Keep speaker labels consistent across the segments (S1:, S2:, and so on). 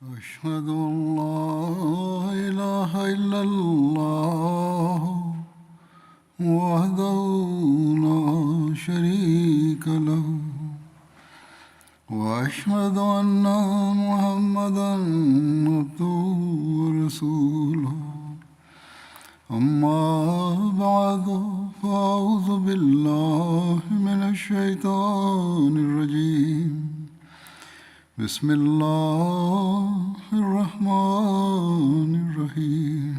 S1: أشهد أن لا إله إلا الله وحده لا شريك له وأشهد أن محمدا عبده ورسوله أما بعد فأعوذ بالله من الشيطان الرجيم بسم الله الرحمن الرحيم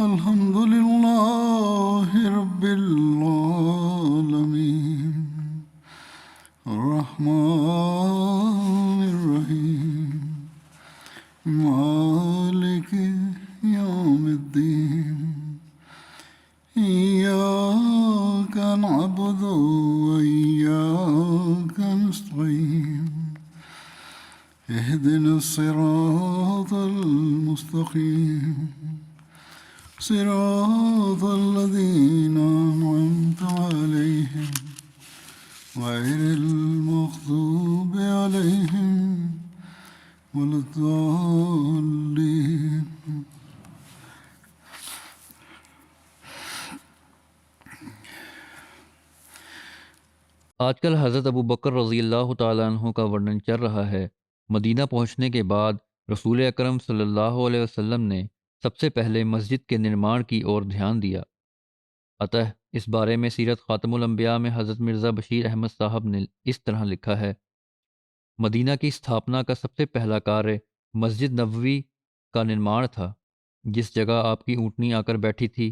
S1: الحمد لله رب العالمين الرحمن الرحيم مالك يوم الدين إياك نعبد وإياك نستعين اهدنا الصراط المستقيم صراط الذين أنعمت عليهم غير المغضوب عليهم ولا الضالين.
S2: آج کل حضرت ابو بکر رضی اللہ تعالیٰ عنہ کا ورنن چل رہا ہے۔ مدینہ پہنچنے کے بعد رسول اکرم صلی اللہ علیہ وسلم نے سب سے پہلے مسجد کے نرمان کی اور دھیان دیا۔ اتہ اس بارے میں سیرت خاتم الانبیاء میں حضرت مرزا بشیر احمد صاحب نے اس طرح لکھا ہے: مدینہ کی استھاپنا کا سب سے پہلا کاریہ مسجد نبوی کا نرمان تھا۔ جس جگہ آپ کی اونٹنی آ کر بیٹھی تھی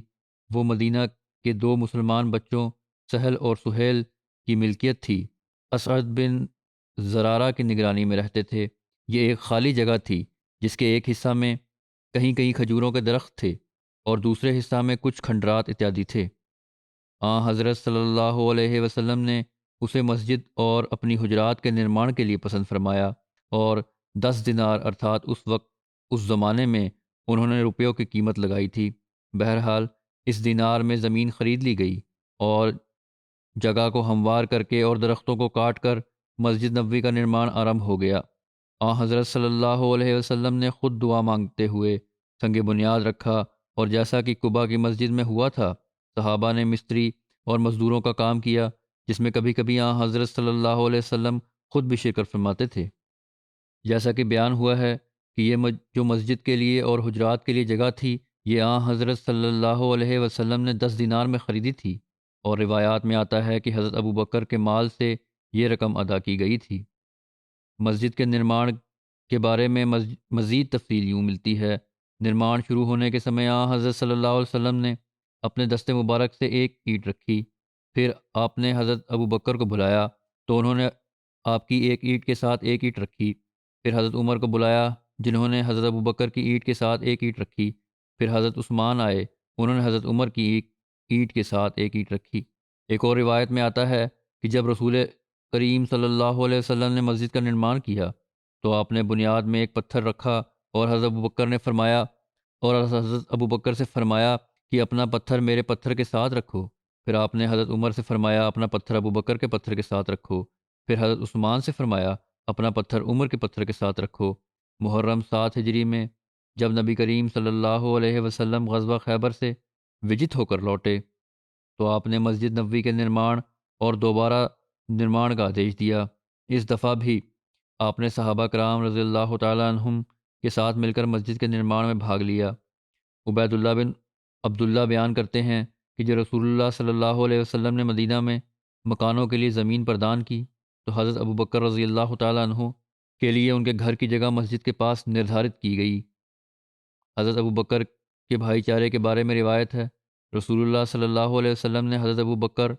S2: وہ مدینہ کے دو مسلمان بچوں سہل اور سہیل کی ملکیت تھی۔ اسعد بن زرارہ کی نگرانی میں رہتے تھے۔ یہ ایک خالی جگہ تھی جس کے ایک حصہ میں کہیں کہیں کھجوروں کے درخت تھے اور دوسرے حصہ میں کچھ کھنڈرات اتیادی تھے۔ حضرت صلی اللہ علیہ وسلم نے اسے مسجد اور اپنی حجرات کے نرمان کے لیے پسند فرمایا اور 10 دینار ارتھات اس زمانے میں انہوں نے روپیوں کی قیمت لگائی تھی۔ بہرحال اس دینار میں زمین خرید لی گئی اور جگہ کو ہموار کر کے اور درختوں کو کاٹ کر مسجد نبوی کا نرمان آرمبھ ہو گیا۔ حضرت صلی اللہ علیہ وسلم نے خود دعا مانگتے ہوئے سنگ بنیاد رکھا اور جیسا کہ قباء کی مسجد میں ہوا تھا، صحابہ نے مستری اور مزدوروں کا کام کیا، جس میں کبھی کبھی حضرت صلی اللہ علیہ وسلم خود بھی شرکت فرماتے تھے۔ جیسا کہ بیان ہوا ہے کہ یہ جو مسجد کے لیے اور حجرات کے لیے جگہ تھی، یہ حضرت صلی اللہ علیہ وسلم نے 10 دینار میں خریدی تھی، اور روایات میں آتا ہے کہ حضرت ابو بکر کے مال سے یہ رقم ادا کی گئی تھی۔ مسجد کے نرمان کے بارے میں مزید تفصیل یوں ملتی ہے: نرمان شروع ہونے کے سمے حضرت صلی اللہ علیہ وسلم نے اپنے دست مبارک سے ایک اینٹ رکھی۔ پھر آپ نے حضرت ابو بکر کو بلایا تو انہوں نے آپ کی ایک اینٹ کے ساتھ ایک اینٹ رکھی۔ پھر حضرت عمر کو بلایا جنہوں نے حضرت ابو بکر کی اینٹ کے ساتھ ایک اینٹ رکھی۔ پھر حضرت عثمان آئے، انہوں نے حضرت عمر کی اینٹ کے ساتھ ایک اینٹ رکھی۔ ایک اور روایت میں آتا ہے کہ جب رسول کریم صلی اللہ علیہ وسلم نے مسجد کا نرمان کیا تو آپ نے بنیاد میں ایک پتھر رکھا اور حضرت ابو بکر سے فرمایا کہ اپنا پتھر میرے پتھر کے ساتھ رکھو۔ پھر آپ نے حضرت عمر سے فرمایا اپنا پتھر ابو بکر کے پتھر کے ساتھ رکھو۔ پھر حضرت عثمان سے فرمایا اپنا پتھر عمر کے پتھر کے ساتھ رکھو۔ محرم 7 ہجری میں جب نبی کریم صلی اللہ علیہ وسلم غزوہ خیبر سے وجت ہو کر لوٹے تو آپ نے مسجد نبوی کے نرمان اور دوبارہ نرمان کا آدیش دیا۔ اس دفعہ بھی آپ نے صحابہ کرام رضی اللہ تعالیٰ عنہم کے ساتھ مل کر مسجد کے نرمان میں بھاگ لیا۔ عبید اللہ بن عبداللہ بیان کرتے ہیں کہ جب رسول اللہ صلی اللہ علیہ وسلم نے مدینہ میں مکانوں کے لیے زمین پردان کی تو حضرت ابو بکر رضی اللہ تعالیٰ عنہ کے لیے ان کے گھر کی جگہ مسجد کے پاس نردھارت کی گئی۔ حضرت ابو بکر کے بھائی چارے کے بارے میں روایت ہے: رسول اللہ صلی اللہ علیہ وسلم نے حضرت ابو بکر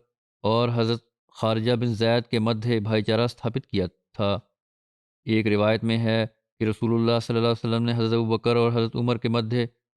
S2: اور حضرت خارجہ بن زید کے مدھے بھائی چارہ استھاپت کیا تھا۔ ایک روایت میں ہے کہ رسول اللہ صلی اللہ علیہ وسلم نے حضرت ابو بکر اور حضرت عمر کے مدھے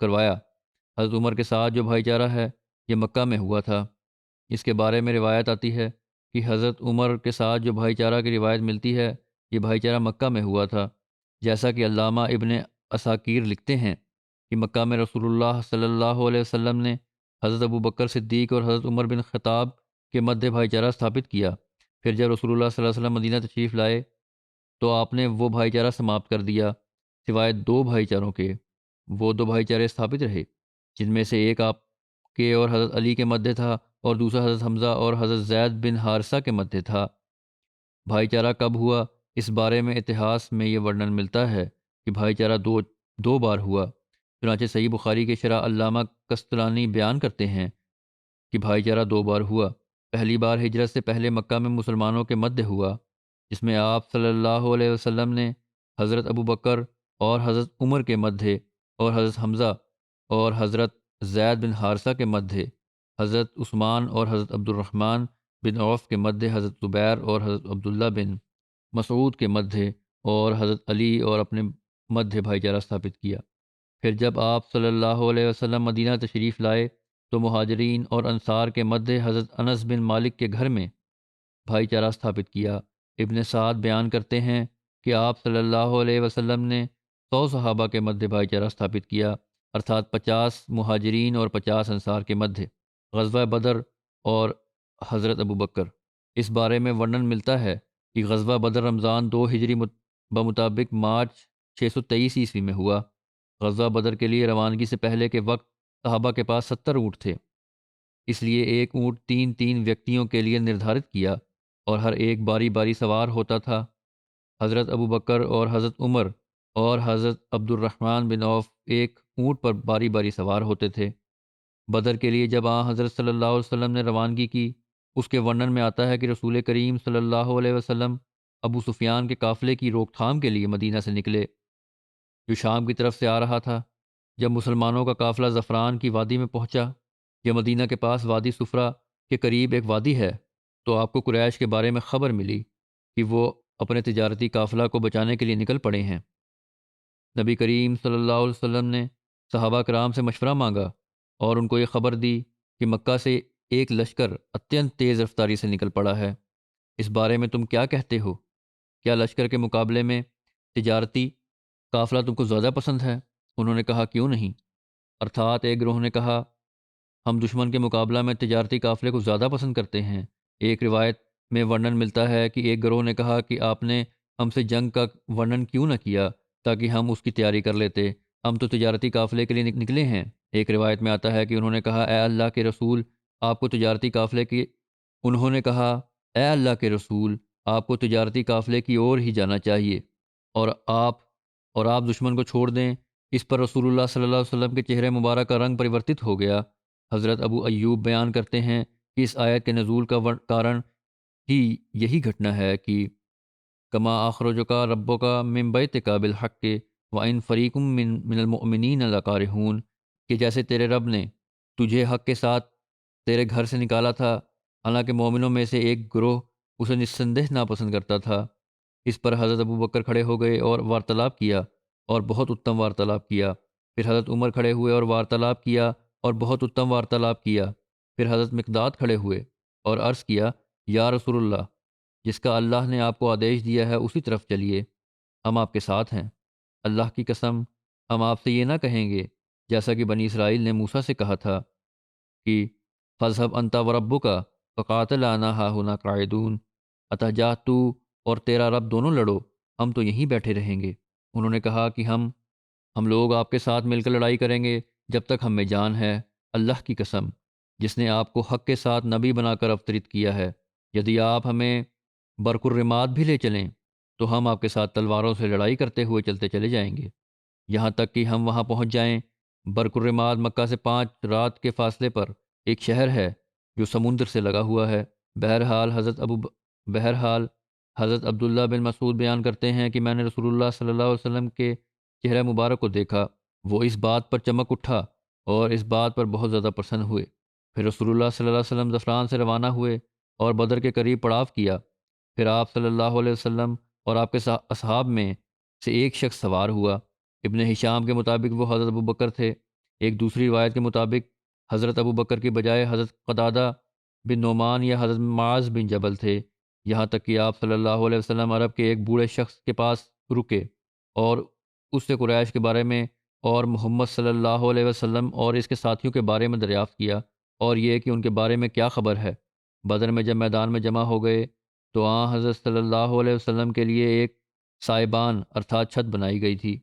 S2: کروایا۔ حضرت عمر کے ساتھ جو بھائی چارہ ہے یہ مکہ میں ہوا تھا۔ اس کے بارے میں روایت آتی ہے کہ حضرت عمر کے ساتھ جو بھائی چارہ کی روایت ملتی ہے یہ بھائی چارہ مکہ میں ہوا تھا، جیسا کہ علامہ ابن عساکیر لکھتے ہیں کہ مکہ میں رسول اللہ صلی اللہ علیہ وسلم نے حضرت ابو بکر صدیق اور حضرت عمر بن خطاب کے مدھے بھائی چارہ استھاپت کیا۔ پھر جب رسول اللہ صلی اللہ علیہ وسلم مدینہ تشریف لائے تو آپ نے وہ بھائی چارہ سماپت کر دیا سوائے 2 بھائی چاروں کے۔ وہ 2 بھائی چارے ثابت رہے، جن میں سے ایک آپ کے اور حضرت علی کے مدھے تھا اور دوسرا حضرت حمزہ اور حضرت زید بن حارثہ کے مدھے تھا۔ بھائی چارہ کب ہوا، اس بارے میں اتہاس میں یہ ورنن ملتا ہے کہ بھائی چارہ دو بار ہوا۔ چنانچہ صحیح بخاری کے شرح علامہ قسطلانی بیان کرتے ہیں کہ بھائی چارہ 2 بار ہوا۔ پہلی بار ہجرت سے پہلے مکہ میں مسلمانوں کے مدھے ہوا، جس میں آپ صلی اللہ علیہ وسلم نے حضرت ابو بکر اور حضرت عمر کے مدھے اور حضرت حمزہ اور حضرت زید بن حارثہ کے مدھے، حضرت عثمان اور حضرت عبد الرحمن بن عوف کے مدھے، حضرت زبیر اور حضرت عبداللہ بن مسعود کے مدھے اور حضرت علی اور اپنے مدھے بھائی چارہ ثابت کیا۔ پھر جب آپ صلی اللہ علیہ وسلم مدینہ تشریف لائے تو مہاجرین اور انصار کے مدھے حضرت انس بن مالک کے گھر میں بھائی چارہ ثابت کیا۔ ابن سعد بیان کرتے ہیں کہ آپ صلی اللہ علیہ وسلم نے 100 صحابہ کے مدھے بھائی چارہ ثابت کیا، ارتھات 50 مہاجرین اور 50 انصار کے مدھے۔ غزوہ بدر اور حضرت ابو بکر، اس بارے میں ورنن ملتا ہے کہ غزوہ بدر رمضان 2 ہجری بمطابق مارچ 623 عیسوی میں ہوا۔ غزوہ بدر کے لیے روانگی سے پہلے کے وقت صحابہ کے پاس 70 اونٹ تھے، اس لیے ایک اونٹ 3 ویکتیوں کے لیے نردھارت کیا اور ہر ایک باری باری سوار ہوتا تھا۔ حضرت ابو بکر اور حضرت عمر اور حضرت عبد الرحمن بن عوف ایک اونٹ پر باری باری سوار ہوتے تھے۔ بدر کے لیے جب حضرت صلی اللہ علیہ وسلم نے روانگی کی، اس کے ورنن میں آتا ہے کہ رسول کریم صلی اللہ علیہ وسلم ابو سفیان کے قافلے کی روک تھام کے لیے مدینہ سے نکلے، جو شام کی طرف سے آ رہا تھا۔ جب مسلمانوں کا قافلہ زعفران کی وادی میں پہنچا، یہ مدینہ کے پاس وادی صفرا کے قریب ایک وادی ہے، تو آپ کو قریش کے بارے میں خبر ملی کہ وہ اپنے تجارتی قافلہ کو بچانے کے لیے نکل پڑے ہیں۔ نبی کریم صلی اللہ علیہ وسلم نے صحابہ کرام سے مشورہ مانگا اور ان کو یہ خبر دی کہ مکہ سے ایک لشکر اتنت تیز رفتاری سے نکل پڑا ہے، اس بارے میں تم کیا کہتے ہو؟ کیا لشکر کے مقابلے میں تجارتی قافلہ تم کو زیادہ پسند ہے؟ انہوں نے کہا کیوں نہیں؟ ارتھات ایک گروہ نے کہا ہم دشمن کے مقابلہ میں تجارتی قافلے کو زیادہ پسند کرتے ہیں۔ ایک روایت میں ورنن ملتا ہے کہ ایک گروہ نے کہا کہ آپ نے ہم سے جنگ کا ورنن کیوں نہ کیا تاکہ ہم اس کی تیاری کر لیتے، ہم تو تجارتی قافلے کے لیے نکلے ہیں۔ ایک روایت میں آتا ہے کہ انہوں نے کہا اے اللہ کے رسول آپ کو تجارتی قافلے کی انہوں نے کہا اے اللہ کے رسول آپ کو تجارتی قافلے کی اور ہی جانا چاہیے اور آپ دشمن کو چھوڑ دیں۔ اس پر رسول اللہ صلی اللہ علیہ وسلم کے چہرے مبارک کا رنگ پریورتت ہو گیا۔ حضرت ابو ایوب بیان کرتے ہیں کہ اس آیت کے نزول کا کارن ہی یہی گھٹنا ہے کہ کما اخرجک ربک من بیتک بالحق وان فریق من المؤمنین لکارہون، کہ جیسے تیرے رب نے تجھے حق کے ساتھ تیرے گھر سے نکالا تھا، حالانکہ مومنوں میں سے ایک گروہ اسے نسندہ ناپسند کرتا تھا۔ اس پر حضرت ابو بکر کھڑے ہو گئے اور وارتلاب کیا اور بہت اتم وارتلاب کیا۔ پھر حضرت عمر کھڑے ہوئے اور وارتلاب کیا اور بہت اتم وارتلاب کیا۔ پھر حضرت مقداد کھڑے ہوئے اور عرض کیا یا رسول اللہ، جس کا اللہ نے آپ کو آدیش دیا ہے اسی طرف چلیے، ہم آپ کے ساتھ ہیں۔ اللہ کی قسم ہم آپ سے یہ نہ کہیں گے جیسا کہ بنی اسرائیل نے موسیٰ سے کہا تھا کہ فَاذْهَبْ أَنْتَ وَرَبُّكَ فَقَاتِلَا إِنَّا هَاهُنَا قَاعِدُونَ، اتح جا تو اور تیرا رب دونوں لڑو، ہم تو یہیں بیٹھے رہیں گے۔ انہوں نے کہا کہ ہم لوگ آپ کے ساتھ مل کر لڑائی کریں گے جب تک ہم میں جان ہے، اللہ کی قسم جس نے آپ کو حق کے ساتھ نبی بنا کر اوترت کیا ہے، یدی آپ ہمیں برکالرماد بھی لے چلیں تو ہم آپ کے ساتھ تلواروں سے لڑائی کرتے ہوئے چلتے چلے جائیں گے یہاں تک کہ ہم وہاں پہنچ جائیں۔ برکالرماد مکہ سے 5 رات کے فاصلے پر ایک شہر ہے جو سمندر سے لگا ہوا ہے۔ بہرحال حضرت عبداللہ بن مسعود بیان کرتے ہیں کہ میں نے رسول اللہ صلی اللہ علیہ وسلم کے چہرہ مبارک کو دیکھا، وہ اس بات پر چمک اٹھا اور اس بات پر بہت زیادہ پرسن ہوئے۔ پھر رسول اللہ صلی اللہ علیہ وسلم زعفران سے روانہ ہوئے اور بدر کے قریب پڑاؤ کیا۔ پھر آپ صلی اللہ علیہ وسلم اور آپ کے اصحاب میں سے ایک شخص سوار ہوا۔ ابن ہشام کے مطابق وہ حضرت ابو بکر تھے۔ ایک دوسری روایت کے مطابق حضرت ابو بکر کی بجائے حضرت قتادہ بن نعمان یا حضرت معاذ بن جبل تھے، یہاں تک کہ آپ صلی اللہ علیہ وسلم عرب کے ایک بوڑھے شخص کے پاس رکے اور اس سے قریش کے بارے میں اور محمد صلی اللہ علیہ وسلم اور اس کے ساتھیوں کے بارے میں دریافت کیا اور یہ کہ ان کے بارے میں کیا خبر ہے۔ بدر میں جب میدان میں جمع ہو گئے تو حضرت صلی اللہ علیہ وسلم کے لیے ایک سائبان ارتھات چھت بنائی گئی تھی۔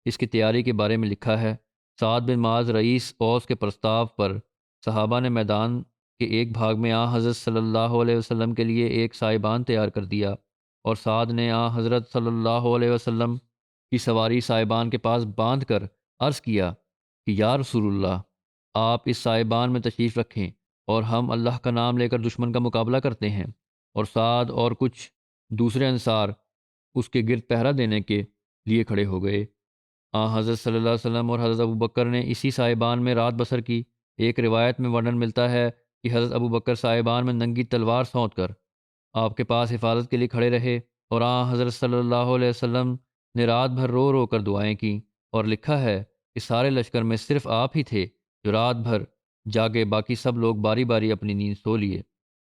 S2: اس کی تیاری کے بارے میں لکھا ہے، سعد بن معاذ رئیس اوس کے پرستاو پر صحابہ نے میدان کے ایک بھاگ میں حضرت صلی اللہ علیہ وسلم کے لیے ایک سائبان تیار کر دیا، اور سعد نے حضرت صلی اللہ علیہ وسلم کی سواری سائبان کے پاس باندھ کر عرض کیا کہ یا رسول اللہ، آپ اس سائبان میں تشریف رکھیں اور ہم اللہ کا نام لے کر دشمن کا مقابلہ کرتے ہیں۔ اور سعد اور کچھ دوسرے انصار اس کے گرد پہرا دینے کے لیے کھڑے ہو گئے۔ حضرت صلی اللہ علیہ وسلم اور حضرت ابو بکر نے اسی سائبان میں رات بسر کی۔ ایک روایت میں ورنن ملتا ہے کہ حضرت ابو بکر سائبان میں ننگی تلوار سونت کر آپ کے پاس حفاظت کے لیے کھڑے رہے، اور حضرت صلی اللہ علیہ وسلم نے رات بھر رو رو کر دعائیں کیں، اور لکھا ہے کہ سارے لشکر میں صرف آپ ہی تھے جو رات بھر جاگے، باقی سب لوگ باری باری اپنی نیند سو لیے۔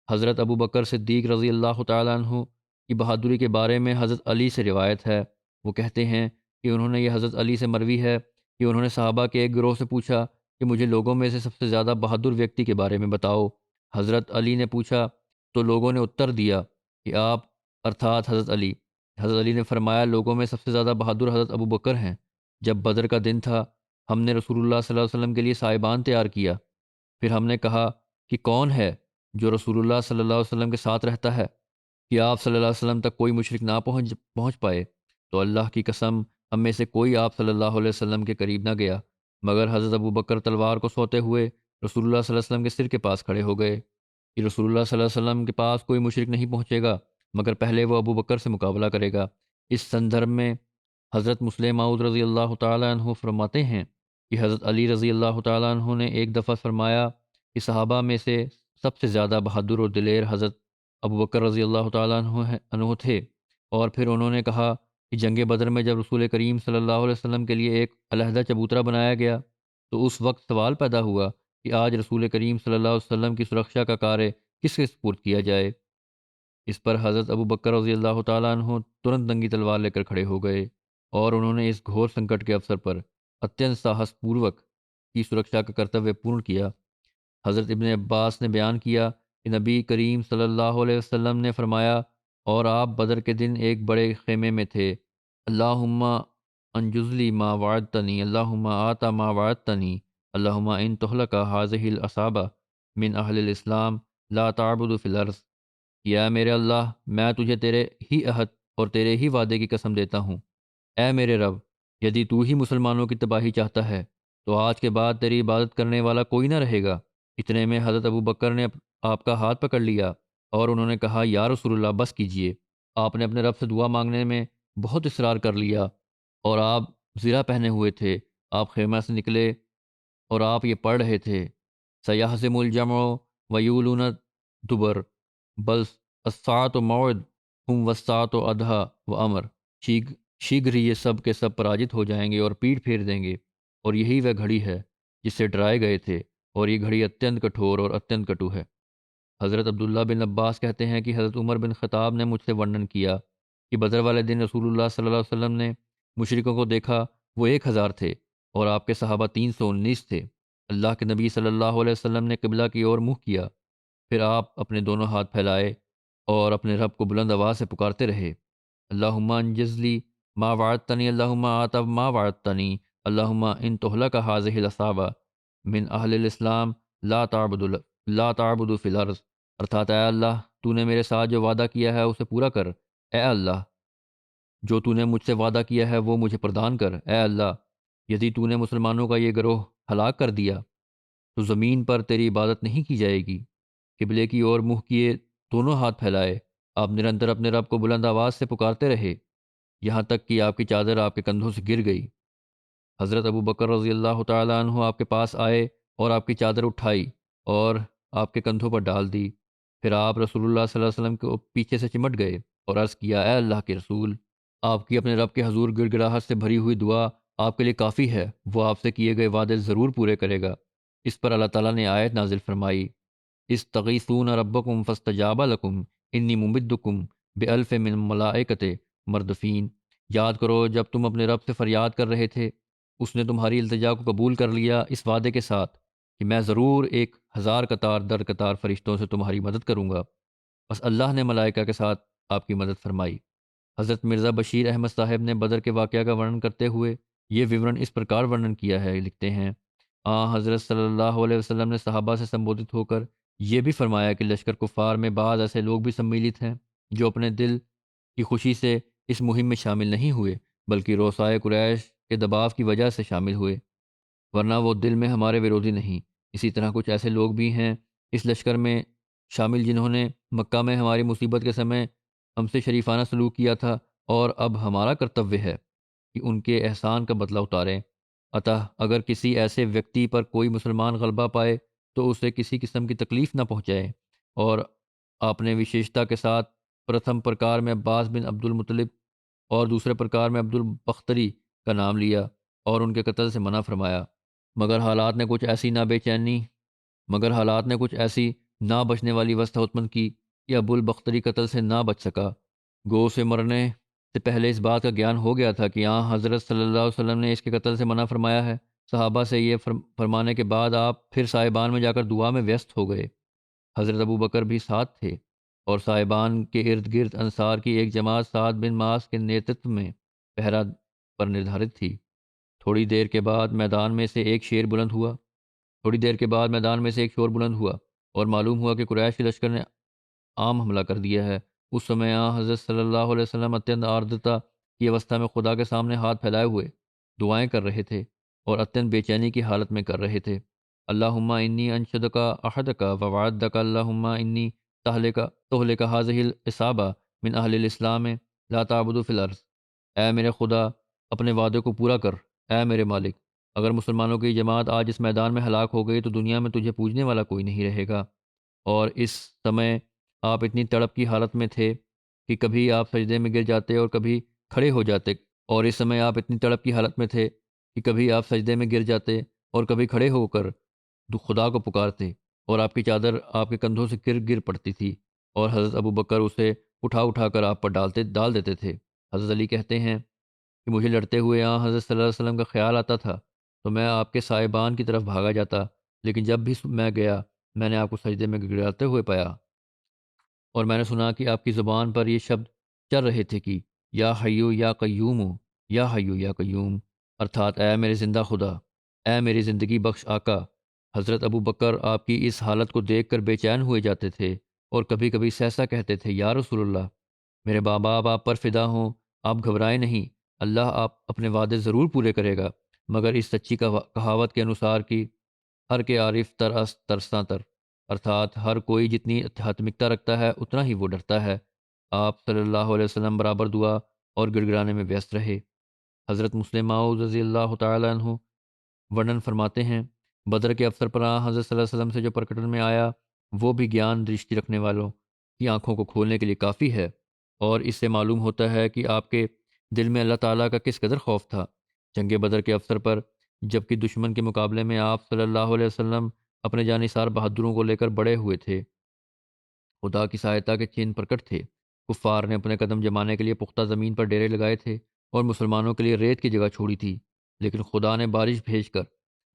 S2: حضرت ابو بکر صدیق رضی اللہ تعالیٰ عنہ کی بہادری کے بارے میں حضرت علی سے روایت ہے، وہ کہتے ہیں کہ انہوں نے یہ حضرت علی سے مروی ہے کہ انہوں نے صحابہ کے ایک گروہ سے پوچھا کہ مجھے لوگوں میں سے سب سے زیادہ بہادر ویکتی کے بارے میں بتاؤ۔ حضرت علی نے پوچھا تو لوگوں نے اتر دیا کہ آپ ارتھات حضرت علی۔ حضرت علی نے فرمایا لوگوں میں سب سے زیادہ بہادر حضرت ابو بکر ہیں۔ جب بدر کا دن تھا، ہم نے رسول اللہ صلی اللہ علیہ وسلم کے لیے سائبان تیار کیا، پھر ہم نے کہا کہ کون ہے جو رسول اللہ صلی اللہ علیہ وسلم کے ساتھ رہتا ہے کہ آپ صلی اللہ علیہ وسلم تک کوئی مشرک نہ پہنچ پائے؟ تو اللہ کی قسم ہم میں سے کوئی آپ صلی اللہ علیہ وسلم کے قریب نہ گیا، مگر حضرت ابو بکر تلوار کو سوتے ہوئے رسول اللہ صلی اللہ علیہ وسلم کے سر کے پاس کھڑے ہو گئے کہ رسول اللہ صلی اللہ علیہ وسلم کے پاس کوئی مشرک نہیں پہنچے گا مگر پہلے وہ ابو بکر سے مقابلہ کرے گا۔ اس سندرب میں حضرت مسلم معود رضی اللہ تعالیٰ عنہ فرماتے ہیں کہ حضرت علی رضی اللہ تعالیٰ عنہ نے ایک دفعہ فرمایا کہ صحابہ میں سے سب سے زیادہ بہادر اور دلیر حضرت ابو بکر رضی اللہ تعالیٰ عنہ تھے، اور پھر انہوں نے کہا کہ جنگ بدر میں جب رسول کریم صلی اللہ علیہ وسلم کے لیے ایک علیحدہ چبوترا بنایا گیا تو اس وقت سوال پیدا ہوا کہ آج رسول کریم صلی اللہ علیہ وسلم کی سرکشا کا کارے کس کے سپرد کیا جائے۔ اس پر حضرت ابو بکر رضی اللہ تعالیٰ عنہ ترنت ننگی تلوار لے کر کھڑے ہو گئے، اور انہوں نے اس گھور سنکٹ کے اوسر پر اتینت ساہس پوروک کی سرکشا کا کرتویہ پورن کیا۔ حضرت ابن عباس نے بیان کیا کہ نبی کریم صلی اللہ علیہ وسلم نے فرمایا، اور آپ بدر کے دن ایک بڑے خیمے میں تھے، اللہم انجزلی ما وعدتنی، اللہم آتا ما وعدتنی، اللہم ان تہلک حاذہ العصابہ من اہل الاسلام لا تعبد فی الارض۔ یا میرے اللہ، میں تجھے تیرے ہی عہد اور تیرے ہی وعدے کی قسم دیتا ہوں، اے میرے رب، یدی تو ہی مسلمانوں کی تباہی چاہتا ہے تو آج کے بعد تیری عبادت کرنے والا کوئی نہ رہے گا۔ اتنے میں حضرت ابو بکر نے آپ کا ہاتھ پکڑ لیا اور انہوں نے کہا یا رسول اللہ بس کیجئے۔ آپ نے اپنے رب سے دعا مانگنے میں بہت اصرار کر لیا، اور آپ زرہ پہنے ہوئے تھے۔ آپ خیمہ سے نکلے اور آپ یہ پڑھ رہے تھے، سیحزم الجمع ویولون دبر بل الساعۃ موعد ہم والساعۃ ادھا و امر۔ شیگھر یہ سب کے سب پراجت ہو جائیں گے اور پیٹ پھیر دیں گے، اور یہی وہ گھڑی ہے جس سے ڈرائے گئے تھے، اور یہ گھڑی اتنت کٹھور اور اتنت کٹو ہے۔ حضرت عبداللہ بن عباس کہتے ہیں کہ حضرت عمر بن خطاب نے مجھ سے ورنن کیا کہ بدر والے دن رسول اللہ صلی اللہ علیہ وسلم نے مشرکوں کو دیکھا، وہ 1000 تھے اور آپ کے صحابہ 319 تھے۔ اللہ کے نبی صلی اللہ علیہ وسلم نے قبلہ کی اور منہ کیا، پھر آپ اپنے دونوں ہاتھ پھیلائے اور اپنے رب کو بلند آواز سے پکارتے رہے، اللہم انجزلی ما وعدتنی، اللہم آتا ما وعدتنی، اللہم ان تہلک حاذہ العصابہ من اہل الاسلام لا تعبد فی الارض۔ ارتھات اے اللہ، تو نے میرے ساتھ جو وعدہ کیا ہے اسے پورا کر، اے اللہ جو تو نے مجھ سے وعدہ کیا ہے وہ مجھے پردان کر، اے اللہ یدی تو نے مسلمانوں کا یہ گروہ ہلاک کر دیا تو زمین پر تیری عبادت نہیں کی جائے گی۔ قبلے کی اور منہ کیے دونوں ہاتھ پھیلائے، آپ نرنتر اپنے رب کو بلند آواز سے پکارتے رہے یہاں تک کہ آپ کی چادر آپ کے کندھوں سے گر گئی۔ حضرت ابو بکر رضی اللہ تعالیٰ عنہ آپ کے پاس آئے اور آپ کی چادر اٹھائی اور آپ کے کندھوں پر ڈال دی، پھر آپ رسول اللہ صلی اللہ علیہ وسلم کو پیچھے سے چمٹ گئے اور عرض کیا، اے اللہ کے رسول، آپ کی اپنے رب کے حضور گڑ گڑاہٹ سے بھری ہوئی دعا آپ کے لیے کافی ہے، وہ آپ سے کیے گئے وعدے ضرور پورے کرے گا۔ اس پر اللہ تعالیٰ نے آیت نازل فرمائی، استغیثون ربکم فاستجاب لکم انی ممدکم بألف من الملائکۃ مردفین۔ یاد کرو جب تم اپنے رب سے فریاد کر رہے تھے، اس نے تمہاری التجا کو قبول کر لیا اس وعدے کے ساتھ کہ میں ضرور 1000 قطار در قطار فرشتوں سے تمہاری مدد کروں گا۔ بس اللہ نے ملائکہ کے ساتھ آپ کی مدد فرمائی۔ حضرت مرزا بشیر احمد صاحب نے بدر کے واقعہ کا ورنن کرتے ہوئے یہ وورن اس پرکار ورنن کیا ہے، لکھتے ہیں حضرت صلی اللہ علیہ وسلم نے صحابہ سے سمبودت ہو کر یہ بھی فرمایا کہ لشکر کفار میں بعض ایسے لوگ بھی سمیلت ہیں جو اپنے دل کی خوشی سے اس مہم میں شامل نہیں ہوئے بلکہ روسائے قریش کے دباؤ کی وجہ سے شامل ہوئے، ورنہ وہ دل میں ہمارے ورودھی نہیں۔ اسی طرح کچھ ایسے لوگ بھی ہیں اس لشکر میں شامل جنہوں نے مکہ میں ہماری مصیبت کے سمے ہم سے شریفانہ سلوک کیا تھا، اور اب ہمارا کرتویہ ہے کہ ان کے احسان کا بدلہ اتاریں۔ عطا اگر کسی ایسے ویکتی پر کوئی مسلمان غلبہ پائے تو اسے کسی قسم کی تکلیف نہ پہنچائے، اور آپ نے وشیشتا کے ساتھ پرتھم پرکار میں عباس بن عبد المطلب اور دوسرے پرکار میں عبد البختری کا نام لیا اور ان کے قتل سے منع فرمایا، مگر حالات نے کچھ ایسی نہ بچنے والی وسط اتمن کی کہ ابو البختری قتل سے نہ بچ سکا۔ گو اسے مرنے سے پہلے اس بات کا گیان ہو گیا تھا کہ حضرت صلی اللہ علیہ وسلم نے اس کے قتل سے منع فرمایا ہے۔ صحابہ سے یہ فرمانے کے بعد آپ پھر صاحبان میں جا کر دعا میں ویست ہو گئے۔ حضرت ابو بکر بھی ساتھ تھے، اور صاحبان کے ارد گرد انصار کی ایک جماعت سعد بن معاذ کے نیترتو میں پہرا پر نردھارت تھی۔ تھوڑی دیر کے بعد میدان میں سے ایک شور بلند ہوا اور معلوم ہوا کہ قریش کے لشکر نے عام حملہ کر دیا ہے۔ اس سمے حضرت صلی اللہ علیہ وسلم اتیند آردتا کی اوستھا میں خدا کے سامنے ہاتھ پھیلائے ہوئے دعائیں کر رہے تھے اور اتیند بے چینی کی حالت میں کر رہے تھے۔ اللہم انی انشدک احدک ووعدک اللہم انی تہلک ہذہ العصابہ من اہل الاسلام لا تعبدوا فی الارض۔ اے میرے خدا، اپنے وعدے کو پورا کر۔ اے میرے مالک، اگر مسلمانوں کی جماعت آج اس میدان میں ہلاک ہو گئی تو دنیا میں تجھے پوجنے والا کوئی نہیں رہے گا۔ اور اس سمے آپ اتنی تڑپ کی حالت میں تھے کہ کبھی آپ سجدے میں گر جاتے اور کبھی کھڑے ہو جاتے ہو کر خدا کو پکارتے، اور آپ کی چادر آپ کے کندھوں سے گر پڑتی تھی، اور حضرت ابو بکر اسے اٹھا کر آپ پر ڈال دیتے تھے۔ حضرت علی کہتے ہیں کہ مجھے لڑتے ہوئے حضرت صلی اللہ علیہ وسلم کا خیال آتا تھا تو میں آپ کے صاحبان کی طرف بھاگا جاتا، لیکن جب بھی میں گیا میں نے آپ کو سجدے میں گڑاتے ہوئے پایا، اور میں نے سنا کہ آپ کی زبان پر یہ شبد چل رہے تھے کہ یا حیو یا قیوم، یا حیو یا قیوم، ارتھات اے میرے زندہ خدا، اے میری زندگی بخش آقا۔ حضرت ابو بکر آپ کی اس حالت کو دیکھ کر بے چین ہوئے جاتے تھے اور کبھی کبھی سہسا کہتے تھے، یا رسول اللہ، میرے باپ آپ پر فدا ہوں، آپ گھبرائیں نہیں، اللہ آپ اپنے وعدے ضرور پورے کرے گا۔ مگر اس سچی کہاوت کے انوسار کی ہر کے عارف ترساں تر، ارتھات ہر کوئی جتنی آدھیاتمکتا رکھتا ہے اتنا ہی وہ ڈرتا ہے۔ آپ صلی اللہ علیہ وسلم برابر دعا اور گڑ گڑانے میں ویست رہے۔ حضرت مسلم موعود رضی اللہ تعالیٰ عنہ ورنن فرماتے ہیں، بدر کے افسر پر حضرت صلی اللہ علیہ وسلم سے جو پرکٹن میں آیا وہ بھی گیان درشٹی رکھنے والوں کی آنکھوں کو کھولنے کے لیے کافی ہے، اور اس سے معلوم ہوتا ہے کہ آپ کے دل میں اللہ تعالیٰ کا کس قدر خوف تھا۔ جنگ بدر کے افسر پر جبکہ دشمن کے مقابلے میں آپ صلی اللہ علیہ وسلم اپنے جانثار بہادروں کو لے کر بڑے ہوئے تھے، خدا کی سہایتا کے چین پرکٹ تھے۔ کفار نے اپنے قدم جمانے کے لیے پختہ زمین پر ڈیرے لگائے تھے اور مسلمانوں کے لیے ریت کی جگہ چھوڑی تھی، لیکن خدا نے بارش بھیج کر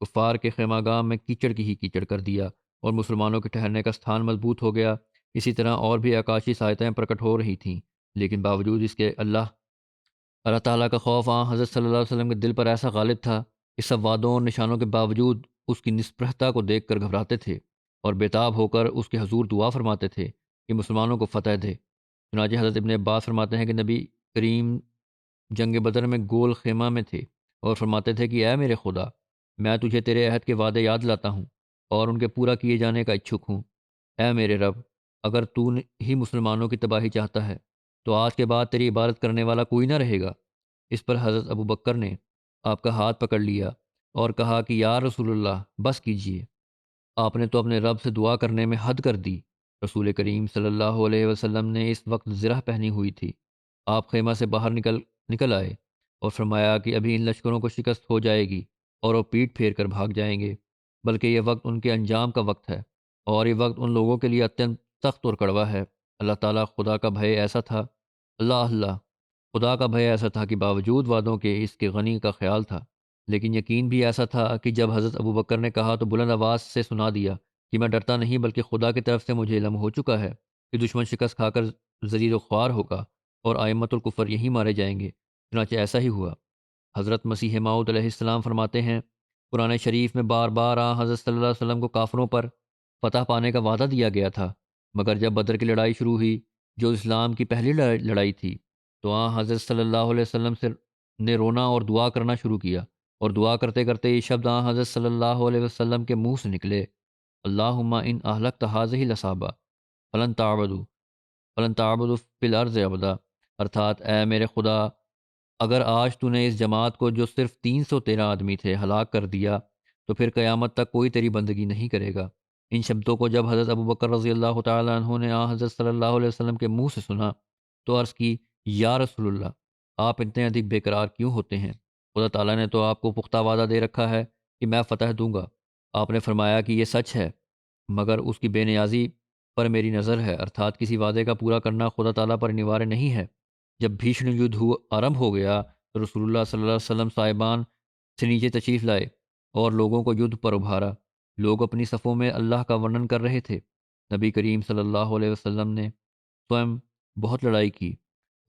S2: کفار کے خیمہ گاہ میں کیچڑ کی ہی کیچڑ کر دیا اور مسلمانوں کے ٹھہرنے کا استھان مضبوط ہو گیا۔ اسی طرح اور بھی آکاشی سہایتیں پرکٹ ہو رہی تھیں، لیکن باوجود اس کے اللہ تعالیٰ کا خوف حضرت صلی اللہ علیہ وسلم کے دل پر ایسا غالب تھا کہ سب وعدوں اور نشانوں کے باوجود اس کی نسپرہتا کو دیکھ کر گھبراتے تھے اور بےتاب ہو کر اس کے حضور دعا فرماتے تھے کہ مسلمانوں کو فتح دے۔ چنانچہ حضرت ابن عباس فرماتے ہیں کہ نبی کریم جنگ بدر میں گول خیمہ میں تھے اور فرماتے تھے کہ اے میرے خدا، میں تجھے تیرے عہد کے وعدے یاد لاتا ہوں اور ان کے پورا کیے جانے کا اچھک ہوں۔ اے میرے رب، اگر تو ہی مسلمانوں کی تباہی چاہتا ہے تو آج کے بعد تیری عبادت کرنے والا کوئی نہ رہے گا۔ اس پر حضرت ابو بکر نے آپ کا ہاتھ پکڑ لیا اور کہا کہ یا رسول اللہ، بس کیجیے، آپ نے تو اپنے رب سے دعا کرنے میں حد کر دی۔ رسول کریم صلی اللہ علیہ وسلم نے اس وقت زرہ پہنی ہوئی تھی۔ آپ خیمہ سے باہر نکل آئے اور فرمایا کہ ابھی ان لشکروں کو شکست ہو جائے گی اور وہ پیٹ پھیر کر بھاگ جائیں گے، بلکہ یہ وقت ان کے انجام کا وقت ہے، اور یہ وقت ان لوگوں کے لیے اتنت سخت اور کڑوا ہے۔ اللہ تعالیٰ خدا کا بھے ایسا تھا اللہ خدا کا بھے ایسا تھا کہ باوجود وعدوں کے اس کے غنی کا خیال تھا، لیکن یقین بھی ایسا تھا کہ جب حضرت ابو بکر نے کہا تو بلند آواز سے سنا دیا کہ میں ڈرتا نہیں، بلکہ خدا کی طرف سے مجھے علم ہو چکا ہے کہ دشمن شکست کھا کر ذلیل و خوار ہوگا اور ائمۃ الکفر یہیں مارے جائیں گے۔ چنانچہ ایسا ہی ہوا۔ حضرت مسیح موعود علیہ السلام فرماتے ہیں، قرآن شریف میں بار بار حضرت صلی اللہ علیہ وسلم کو کافروں پر فتح پانے کا وعدہ دیا گیا تھا، مگر جب بدر کی لڑائی شروع ہوئی جو اسلام کی پہلی لڑائی تھی، تو حضرت صلی اللہ علیہ وسلم نے رونا اور دعا کرنا شروع کیا، اور دعا کرتے کرتے یہ شبد حضرت صلی اللہ علیہ وسلم کے منہ سے نکلے، اللہم ان اہلکت ہذہ العصابہ فلن تعبدوا فی الارض ابدا، ارتھات اے میرے خدا، اگر آج تو نے اس جماعت کو جو صرف 313 آدمی تھے ہلاک کر دیا، تو پھر قیامت تک کوئی تیری بندگی نہیں کرے گا۔ ان شبدوں کو جب حضرت ابو بکر رضی اللہ تعالیٰ عنہ نے حضرت صلی اللہ علیہ وسلم کے منہ سے سنا تو عرض کی، یا رسول اللہ، آپ اتنے ادھک بے قرار کیوں ہوتے ہیں؟ خدا تعالیٰ نے تو آپ کو پختہ وعدہ دے رکھا ہے کہ میں فتح دوں گا۔ آپ نے فرمایا کہ یہ سچ ہے، مگر اس کی بے نیازی پر میری نظر ہے، ارتھات کسی وعدے کا پورا کرنا خدا تعالیٰ پر انوارے نہیں ہے۔ جب بھیشن یدھ آرمبھ ہو گیا تو رسول اللہ صلی اللہ علیہ وسلم صاحبان سے نیچے تشریف لائے اور لوگوں کو یدھ پر ابھارا۔ لوگ اپنی صفوں میں اللہ کا ورنن کر رہے تھے۔ نبی کریم صلی اللہ علیہ وسلم نے سوئم بہت لڑائی کی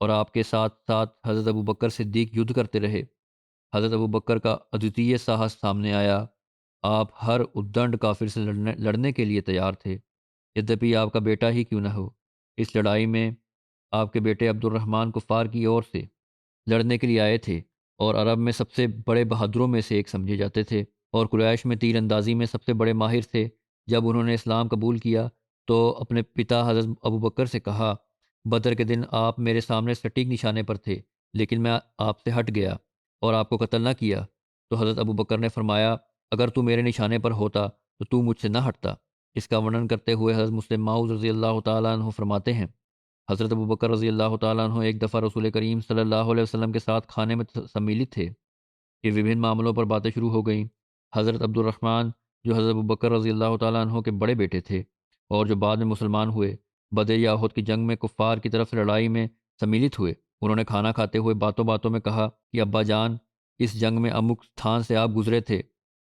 S2: اور آپ کے ساتھ ساتھ حضرت ابو بکر صدیق یدھ کرتے رہے۔ حضرت ابو بکر کا ادویتیہ ساہس سامنے آیا۔ آپ ہر ادنڈ کافر سے لڑنے کے لیے تیار تھے، یدپی آپ کا بیٹا ہی کیوں نہ ہو۔ اس لڑائی میں آپ کے بیٹے عبد الرحمن کفار کی اور سے لڑنے کے لیے آئے تھے اور عرب میں سب سے بڑے بہادروں میں سے ایک سمجھے جاتے تھے، اور قریش میں تیر اندازی میں سب سے بڑے ماہر تھے۔ جب انہوں نے اسلام قبول کیا تو اپنے پتا حضرت ابو بکر سے کہا، بدر کے دن آپ میرے سامنے سٹیک نشانے پر تھے، لیکن میں آپ سے ہٹ گیا اور آپ کو قتل نہ کیا۔ تو حضرت ابو بکر نے فرمایا، اگر تو میرے نشانے پر ہوتا تو مجھ سے نہ ہٹتا۔ اس کا ورنن کرتے ہوئے حضرت مسلم موعود رضی اللہ تعالیٰ عنہ فرماتے ہیں، حضرت ابو بکر رضی اللہ تعالیٰ عنہ ایک دفعہ رسول کریم صلی اللہ علیہ وسلم کے ساتھ کھانے میں سمیلت تھے کہ وبھن معاملوں پر باتیں شروع ہو گئیں۔ حضرت عبد الرحمن جو حضرت ابو بکر رضی اللہ تعالیٰ عنہ کے بڑے بیٹے تھے اور جو بعد میں مسلمان ہوئے، بدر یا احد کی جنگ میں کفار کی طرف سے لڑائی میں سمیلت ہوئے۔ انہوں نے کھانا کھاتے ہوئے باتوں باتوں میں کہا کہ ابا جان، اس جنگ میں امک تھان سے آپ گزرے تھے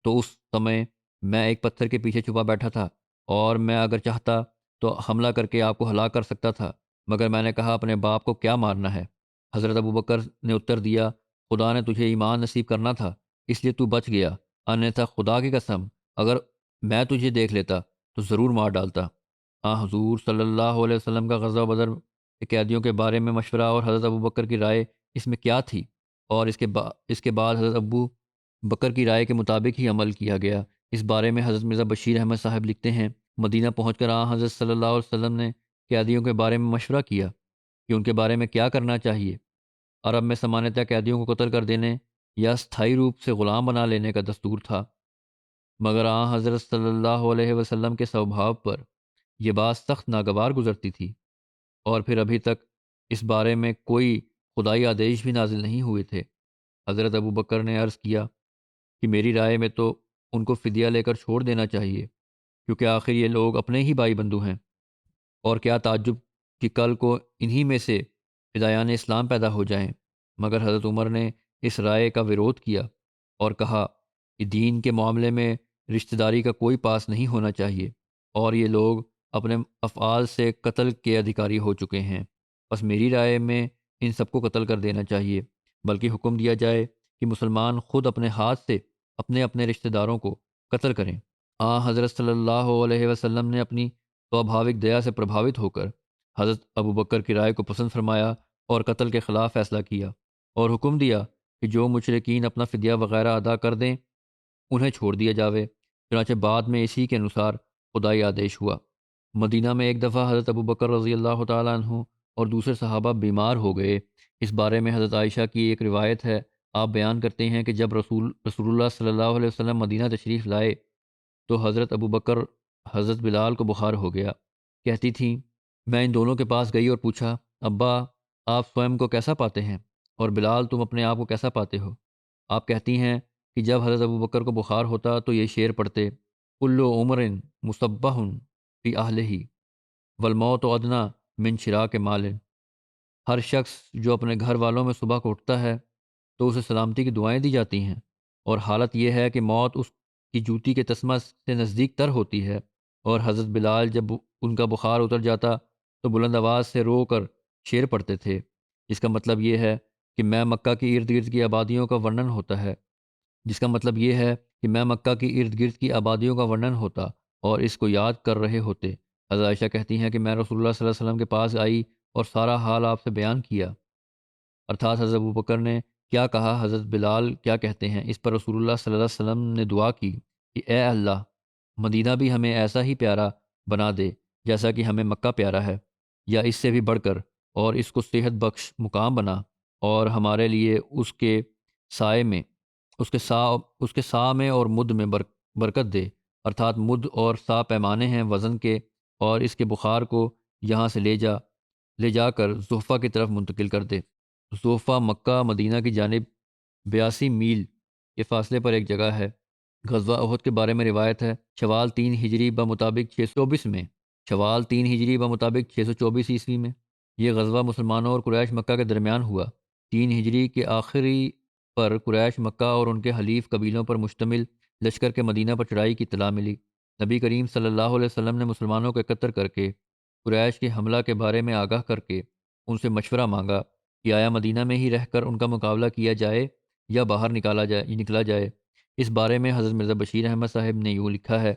S2: تو اس سمے میں ایک پتھر کے پیچھے چھپا بیٹھا تھا، اور میں اگر چاہتا تو حملہ کر کے آپ کو ہلاک کر سکتا تھا، مگر میں نے کہا اپنے باپ کو کیا مارنا ہے۔ حضرت ابو بکر نے اتر دیا، خدا نے تجھے ایمان نصیب کرنا تھا اس لیے تو بچ گیا، انیتھا خدا کی قسم اگر میں تجھے دیکھ لیتا تو ضرور مار ڈالتا۔ حضور صلی اللہ علیہ وسلم کا غزوہ بدر کے قیدیوں کے بارے میں مشورہ اور حضرت ابو بکر کی رائے اس میں کیا تھی، اور اس کے بعد حضرت ابو بکر کی رائے کے مطابق ہی عمل کیا گیا۔ اس بارے میں حضرت مرزا بشیر احمد صاحب لکھتے ہیں، مدینہ پہنچ کر حضرت صلی اللہ علیہ وسلم نے قیدیوں کے بارے میں مشورہ کیا کہ ان کے بارے میں کیا کرنا چاہیے۔ عرب میں سمانتہ قیدیوں کو قتل کر دینے یا استھائی روپ سے غلام بنا لینے کا دستور تھا، مگر حضرت صلی اللہ علیہ وسلم کے سوبھاؤ پر یہ بات سخت ناگوار گزرتی تھی، اور پھر ابھی تک اس بارے میں کوئی خدائی آدیش بھی نازل نہیں ہوئے تھے۔ حضرت ابو بکر نے عرض کیا کہ میری رائے میں تو ان کو فدیہ لے کر چھوڑ دینا چاہیے، کیونکہ آخر یہ لوگ اپنے ہی بھائی بندو ہیں، اور کیا تعجب کہ کل کو انہی میں سے فدایان اسلام پیدا ہو جائیں۔ مگر حضرت عمر نے اس رائے کا ویرودھ کیا اور کہا کہ دین کے معاملے میں رشتہ داری کا کوئی پاس نہیں ہونا چاہیے، اور یہ لوگ اپنے افعال سے قتل کے ادھیکاری ہو چکے ہیں، بس میری رائے میں ان سب کو قتل کر دینا چاہیے، بلکہ حکم دیا جائے کہ مسلمان خود اپنے ہاتھ سے اپنے اپنے رشتہ داروں کو قتل کریں۔ حضرت صلی اللہ علیہ وسلم نے اپنی سوبھاوک دیا سے پربھاوت ہو کر حضرت ابو بکر کی رائے کو پسند فرمایا اور قتل کے خلاف فیصلہ کیا، اور حکم دیا کہ جو مشرکین اپنا فدیہ وغیرہ ادا کر دیں انہیں چھوڑ دیا جاوے۔ چنانچہ بعد میں اسی کے انوسار خدائی آدیش ہوا۔ مدینہ میں ایک دفعہ حضرت ابو بکر رضی اللہ تعالیٰ عنہ اور دوسرے صحابہ بیمار ہو گئے۔ اس بارے میں حضرت عائشہ کی ایک روایت ہے، آپ بیان کرتے ہیں کہ جب رسول اللہ صلی اللہ علیہ وسلم مدینہ تشریف لائے تو حضرت ابو بکر حضرت بلال کو بخار ہو گیا۔ کہتی تھیں، میں ان دونوں کے پاس گئی اور پوچھا، ابا آپ سوئم کو کیسا پاتے ہیں، اور بلال تم اپنے آپ کو کیسا پاتے ہو؟ آپ کہتی ہیں کہ جب حضرت ابو بکر کو بخار ہوتا تو یہ شعر پڑھتے، کل عمر مصبح فی اہلہ والموت ادنیٰ من شراک مال۔ ہر شخص جو اپنے گھر والوں میں صبح کو اٹھتا ہے تو اسے سلامتی کی دعائیں دی جاتی ہیں، اور حالت یہ ہے کہ موت اس کی جوتی کے تسمہ سے نزدیک تر ہوتی ہے۔ اور حضرت بلال جب ان کا بخار اتر جاتا تو بلند آواز سے رو کر شعر پڑھتے تھے، جس کا مطلب یہ ہے کہ میں مکہ کی ارد گرد کی آبادیوں کا ورنن ہوتا ہے جس کا مطلب یہ ہے کہ میں مکہ کی ارد گرد کی آبادیوں کا ورنن ہوتا اور اس کو یاد کر رہے ہوتے۔ حضرت عائشہ کہتی ہیں کہ میں رسول اللہ صلی اللہ علیہ وسلم کے پاس آئی اور سارا حال آپ سے بیان کیا، ارتھات حضرت ابوبکر نے کیا کہا، حضرت بلال کیا کہتے ہیں۔ اس پر رسول اللہ صلی اللہ علیہ وسلم نے دعا کی کہ اے اللہ، مدینہ بھی ہمیں ایسا ہی پیارا بنا دے جیسا کہ ہمیں مکہ پیارا ہے، یا اس سے بھی بڑھ کر، اور اس کو صحت بخش مقام بنا، اور ہمارے لیے اس کے سائے میں اس کے سا میں اور مد میں برکت دے، ارتھات مد اور سا پیمانے ہیں وزن کے، اور اس کے بخار کو یہاں سے لے جا کر زحفہ کی طرف منتقل کر دے۔ زحفہ مکہ مدینہ کی جانب 82 میل کے فاصلے پر ایک جگہ ہے۔ غزوہ احد کے بارے میں روایت ہے، شوال 3 ہجری بمطابق 624 میں، شوال 3 ہجری بمطابق 624 عیسوی میں یہ غزوہ مسلمانوں اور قریش مکہ کے درمیان ہوا۔ 3 ہجری کے آخری پر قریش مکہ اور ان کے حلیف قبیلوں پر مشتمل لشکر کے مدینہ پر چڑھائی کی اطلاع ملی۔ نبی کریم صلی اللہ علیہ وسلم نے مسلمانوں کو اکتر کر کے قریش کے حملہ کے بارے میں آگاہ کر کے ان سے مشورہ مانگا کہ آیا مدینہ میں ہی رہ کر ان کا مقابلہ کیا جائے یا باہر نکلا جائے۔ اس بارے میں حضرت مرزا بشیر احمد صاحب نے یوں لکھا ہے،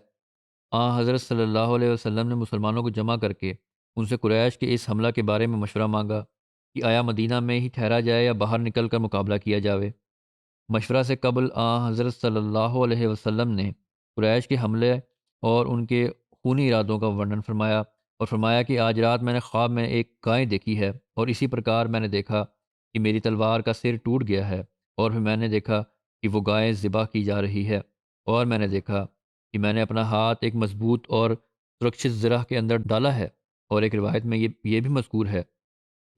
S2: حضرت صلی اللہ علیہ وسلم نے مسلمانوں کو جمع کر کے ان سے قریش کے اس حملہ کے بارے میں مشورہ مانگا کہ آیا مدینہ میں ہی ٹھہرا جائے یا باہر نکل کر مقابلہ کیا جاوے۔ مشورہ سے قبل حضرت صلی اللہ علیہ وسلم نے قریش کے حملے اور ان کے خونی ارادوں کا ورنن فرمایا اور فرمایا کہ آج رات میں نے خواب میں ایک گائے دیکھی ہے، اور اسی پرکار میں نے دیکھا کہ میری تلوار کا سر ٹوٹ گیا ہے، اور پھر میں نے دیکھا کہ وہ گائے ذبح کی جا رہی ہے، اور میں نے دیکھا کہ میں نے اپنا ہاتھ ایک مضبوط اور سرکشت زرہ کے اندر ڈالا ہے۔ اور ایک روایت میں یہ بھی مذکور ہے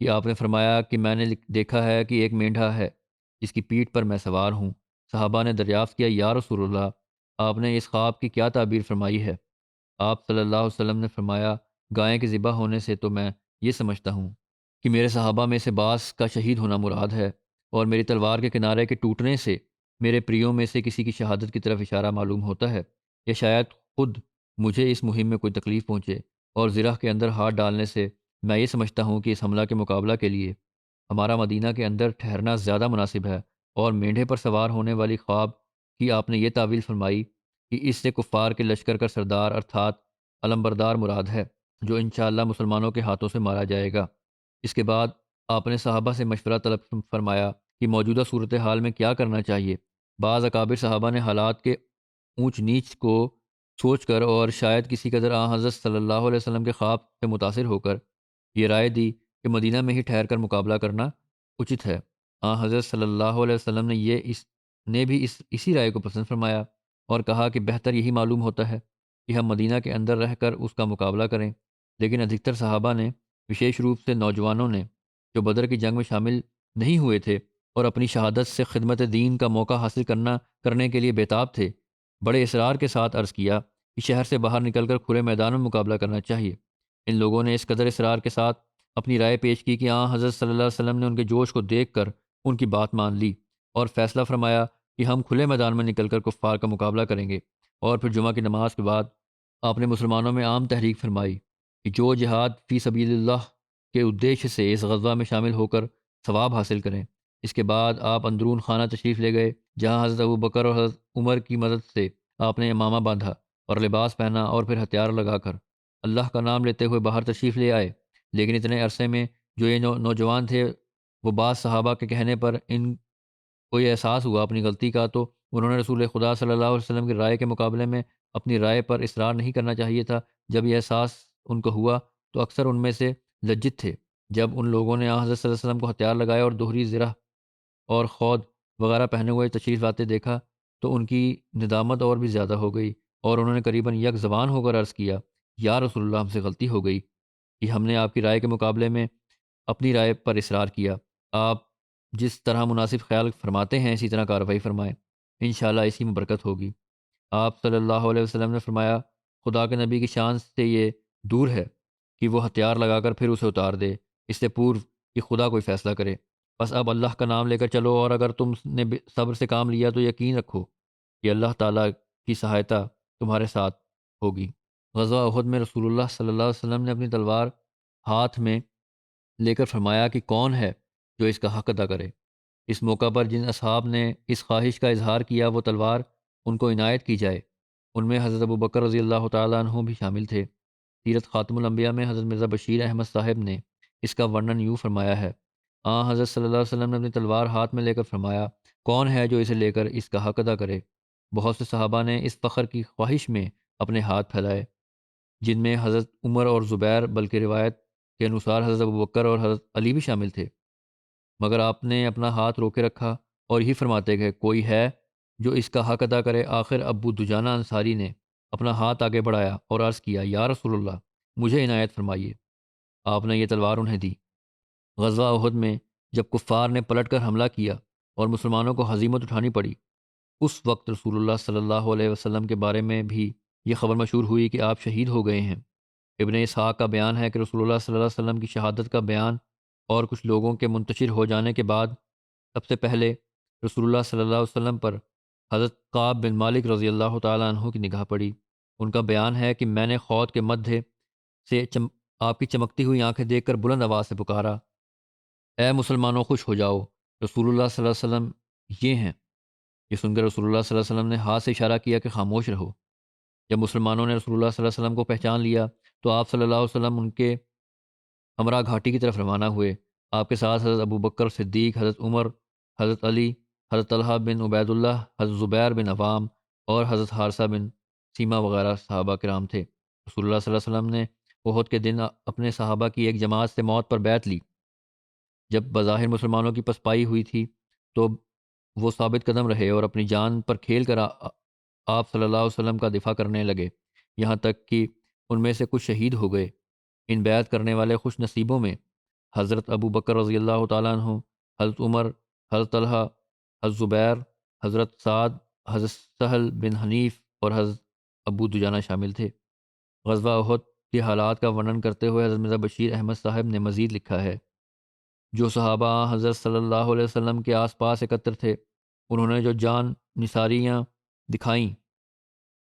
S2: کہ آپ نے فرمایا کہ میں نے دیکھا ہے کہ ایک مینڈھا ہے جس کی پیٹھ پر میں سوار ہوں۔ صحابہ نے دریافت کیا، یا رسول اللہ، آپ نے اس خواب کی کیا تعبیر فرمائی ہے؟ آپ صلی اللہ علیہ وسلم نے فرمایا، گائے کے ذبح ہونے سے تو میں یہ سمجھتا ہوں کہ میرے صحابہ میں سے بعض کا شہید ہونا مراد ہے، اور میری تلوار کے کنارے کے ٹوٹنے سے میرے پریوں میں سے کسی کی شہادت کی طرف اشارہ معلوم ہوتا ہے، یا شاید خود مجھے اس مہم میں کوئی تکلیف پہنچے، اور زرہ کے اندر ہاتھ ڈالنے سے میں یہ سمجھتا ہوں کہ اس حملہ کے مقابلہ کے لیے ہمارا مدینہ کے اندر ٹھہرنا زیادہ مناسب ہے۔ اور مینڈھے پر سوار ہونے والی خواب کی آپ نے یہ تعویل فرمائی کہ اس سے کفار کے لشکر کا سردار ارتھات علمبردار مراد ہے، جو انشاءاللہ مسلمانوں کے ہاتھوں سے مارا جائے گا۔ اس کے بعد آپ نے صحابہ سے مشورہ طلب فرمایا کہ موجودہ صورتحال میں کیا کرنا چاہیے۔ بعض اکابر صحابہ نے حالات کے اونچ نیچ کو سوچ کر اور شاید کسی قدر حضرت صلی اللہ علیہ وسلم کے خواب سے متاثر ہو کر یہ رائے دی کہ مدینہ میں ہی ٹھہر کر مقابلہ کرنا اچت ہے۔ حضرت صلی اللہ علیہ وسلم نے بھی اسی رائے کو پسند فرمایا اور کہا کہ بہتر یہی معلوم ہوتا ہے کہ ہم مدینہ کے اندر رہ کر اس کا مقابلہ کریں۔ لیکن ادھکتر صحابہ نے، وشیش روپ سے نوجوانوں نے جو بدر کی جنگ میں شامل نہیں ہوئے تھے اور اپنی شہادت سے خدمت دین کا موقع حاصل کرنے کے لیے بےتاب تھے، بڑے اصرار کے ساتھ عرض کیا کہ شہر سے باہر نکل کر کھلے میدان میں مقابلہ کرنا چاہیے۔ ان لوگوں نے اس قدر اصرار کے ساتھ اپنی رائے پیش کی کہ حضرت صلی اللہ علیہ وسلم نے ان کے جوش کو دیکھ کر ان کی بات مان لی اور فیصلہ فرمایا کہ ہم کھلے میدان میں نکل کر کفار کا مقابلہ کریں گے۔ اور پھر جمعہ کی نماز کے بعد آپ نے مسلمانوں میں عام تحریک فرمائی کہ جو جہاد فی سبیل اللہ کے ادیش سے اس غزوہ میں شامل ہو کر ثواب حاصل کریں۔ اس کے بعد آپ اندرون خانہ تشریف لے گئے، جہاں حضرت ابوبکر اور حضرت عمر کی مدد سے آپ نے امامہ باندھا اور لباس پہنا، اور پھر ہتھیار لگا کر اللہ کا نام لیتے ہوئے باہر تشریف لے آئے۔ لیکن اتنے عرصے میں جو یہ نوجوان تھے، وہ بعض صحابہ کے کہنے پر ان کو یہ احساس ہوا اپنی غلطی کا، تو انہوں نے رسول خدا صلی اللہ علیہ وسلم کی رائے کے مقابلے میں اپنی رائے پر اصرار نہیں کرنا چاہیے تھا۔ جب یہ احساس ان کو ہوا تو اکثر ان میں سے لجت تھے۔ جب ان لوگوں نے حضرت صلی اللہ علیہ وسلم کو ہتھیار لگائے اور دوہری زرہ اور خود وغیرہ پہنے ہوئے تشریف لاتے دیکھا تو ان کی ندامت اور بھی زیادہ ہو گئی، اور انہوں نے قریباً یک زبان ہو کر عرض کیا، یا رسول اللہ، ہم سے غلطی ہو گئی کہ ہم نے آپ کی رائے کے مقابلے میں اپنی رائے پر اصرار کیا۔ آپ جس طرح مناسب خیال فرماتے ہیں اسی طرح کارروائی فرمائیں، انشاءاللہ اسی میں برکت ہوگی۔ آپ صلی اللہ علیہ وسلم نے فرمایا، خدا کے نبی کی شان سے یہ دور ہے کہ وہ ہتھیار لگا کر پھر اسے اتار دے، اس سے پورو کہ خدا کوئی فیصلہ کرے۔ بس اب اللہ کا نام لے کر چلو، اور اگر تم نے صبر سے کام لیا تو یقین رکھو کہ اللہ تعالیٰ کی سہایتا تمہارے ساتھ ہوگی۔ غزوہ احد میں رسول اللہ صلی اللہ علیہ وسلم نے اپنی تلوار ہاتھ میں لے کر فرمایا کہ کون ہے جو اس کا حق ادا کرے۔ اس موقع پر جن اصحاب نے اس خواہش کا اظہار کیا وہ تلوار ان کو عنایت کی جائے۔ ان میں حضرت ابو بکر رضی اللہ تعالیٰ عنہ بھی شامل تھے۔ سیرت خاتم الانبیاء میں حضرت مرزا بشیر احمد صاحب نے اس کا ورنن یوں فرمایا ہے، حضرت صلی اللہ علیہ وسلم نے اپنی تلوار ہاتھ میں لے کر فرمایا، کون ہے جو اسے لے کر اس کا حق ادا کرے؟ بہت سے صحابہ نے اس فخر کی خواہش میں اپنے ہاتھ پھیلائے، جن میں حضرت عمر اور زبیر، بلکہ روایت کے انوسار حضرت ابو بکر اور حضرت علی بھی شامل تھے، مگر آپ نے اپنا ہاتھ روکے رکھا اور یہی فرماتے گئے، کوئی ہے جو اس کا حق ادا کرے؟ آخر ابو دجانہ انصاری نے اپنا ہاتھ آگے بڑھایا اور عرض کیا، یا رسول اللہ، مجھے عنایت فرمائیے۔ آپ نے یہ تلوار انہیں دی۔ غزوہ احد میں جب کفار نے پلٹ کر حملہ کیا اور مسلمانوں کو ہزیمت اٹھانی پڑی، اس وقت رسول اللہ صلی اللہ علیہ وسلم کے بارے میں بھی یہ خبر مشہور ہوئی کہ آپ شہید ہو گئے ہیں۔ ابن اسحاق کا بیان ہے کہ رسول اللہ صلی اللہ علیہ وسلم کی شہادت کا بیان اور کچھ لوگوں کے منتشر ہو جانے کے بعد سب سے پہلے رسول اللہ صلی اللہ علیہ وسلم پر حضرت کعب بن مالک رضی اللہ تعالیٰ عنہ کی نگاہ پڑی۔ ان کا بیان ہے کہ میں نے خود کے مدھے سے آپ کی چمکتی ہوئی آنکھیں دیکھ کر بلند آواز سے پکارا، اے مسلمانوں خوش ہو جاؤ، رسول اللہ صلی اللہ علیہ وسلم یہ ہیں۔ یہ سن کر رسول اللہ صلی اللہ علیہ وسلم نے ہاتھ سے اشارہ کیا کہ خاموش رہو۔ جب مسلمانوں نے رسول اللہ صلی اللہ علیہ وسلم کو پہچان لیا تو آپ صلی اللہ علیہ وسلم ان کے ہمراہ گھاٹی کی طرف روانہ ہوئے۔ آپ کے ساتھ حضرت ابو بکر صدیق، حضرت عمر، حضرت علی، حضرت طلحہ بن عبید اللہ، حضرت زبیر بن عوام اور حضرت حارثہ بن سیما وغیرہ صحابہ کرام تھے۔ رسول اللہ صلی اللہ علیہ وسلم نے احد کے دن اپنے صحابہ کی ایک جماعت سے موت پر بیعت لی۔ جب بظاہر مسلمانوں کی پسپائی ہوئی تھی تو وہ ثابت قدم رہے اور اپنی جان پر کھیل کر آپ صلی اللہ علیہ وسلم کا دفاع کرنے لگے، یہاں تک کہ ان میں سے کچھ شہید ہو گئے۔ ان بیعت کرنے والے خوش نصیبوں میں حضرت ابو بکر رضی اللہ تعالیٰ عنہ، حضرت عمر، حضرت طلحہ، حضرت زبیر، حضرت سعد، حضرت سہل بن حنیف اور حضرت ابو دجانہ شامل تھے۔ غزوہ احد کے حالات کا ورنن کرتے ہوئے حضرت مرزا بشیر احمد صاحب نے مزید لکھا ہے، جو صحابہ حضرت صلی اللہ علیہ وسلم کے آس پاس اکتر تھے، انہوں نے جو جان نثاریاں دکھائیں،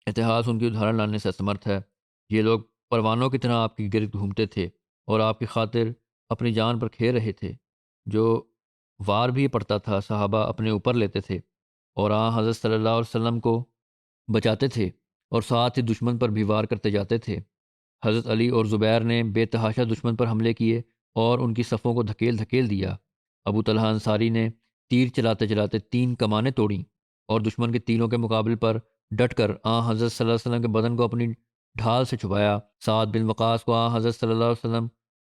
S2: اتہاس ان کی ادھارن لانے سے اسمرتھ ہے۔ یہ لوگ پروانوں کی طرح آپ کے گرد گھومتے تھے اور آپ کی خاطر اپنی جان پر کھیل رہے تھے۔ جو وار بھی پڑتا تھا صحابہ اپنے اوپر لیتے تھے اور حضرت صلی اللہ علیہ وسلم کو بچاتے تھے اور ساتھ ہی دشمن پر بھی وار کرتے جاتے تھے۔ حضرت علی اور زبیر نے بے تحاشا دشمن پر حملے کیے اور ان کی صفوں کو دھکیل دھکیل دیا۔ ابو طلحہ انصاری نے تیر چلاتے چلاتے 3 کمانیں توڑیں اور دشمن کے تیروں کے مقابل پر ڈٹ کر حضرت صلی اللہ علیہ وسلم کے بدن کو اپنی ڈھال سے چھپایا۔ سعد بن وقاص کو حضرت صلی اللہ علیہ وسلم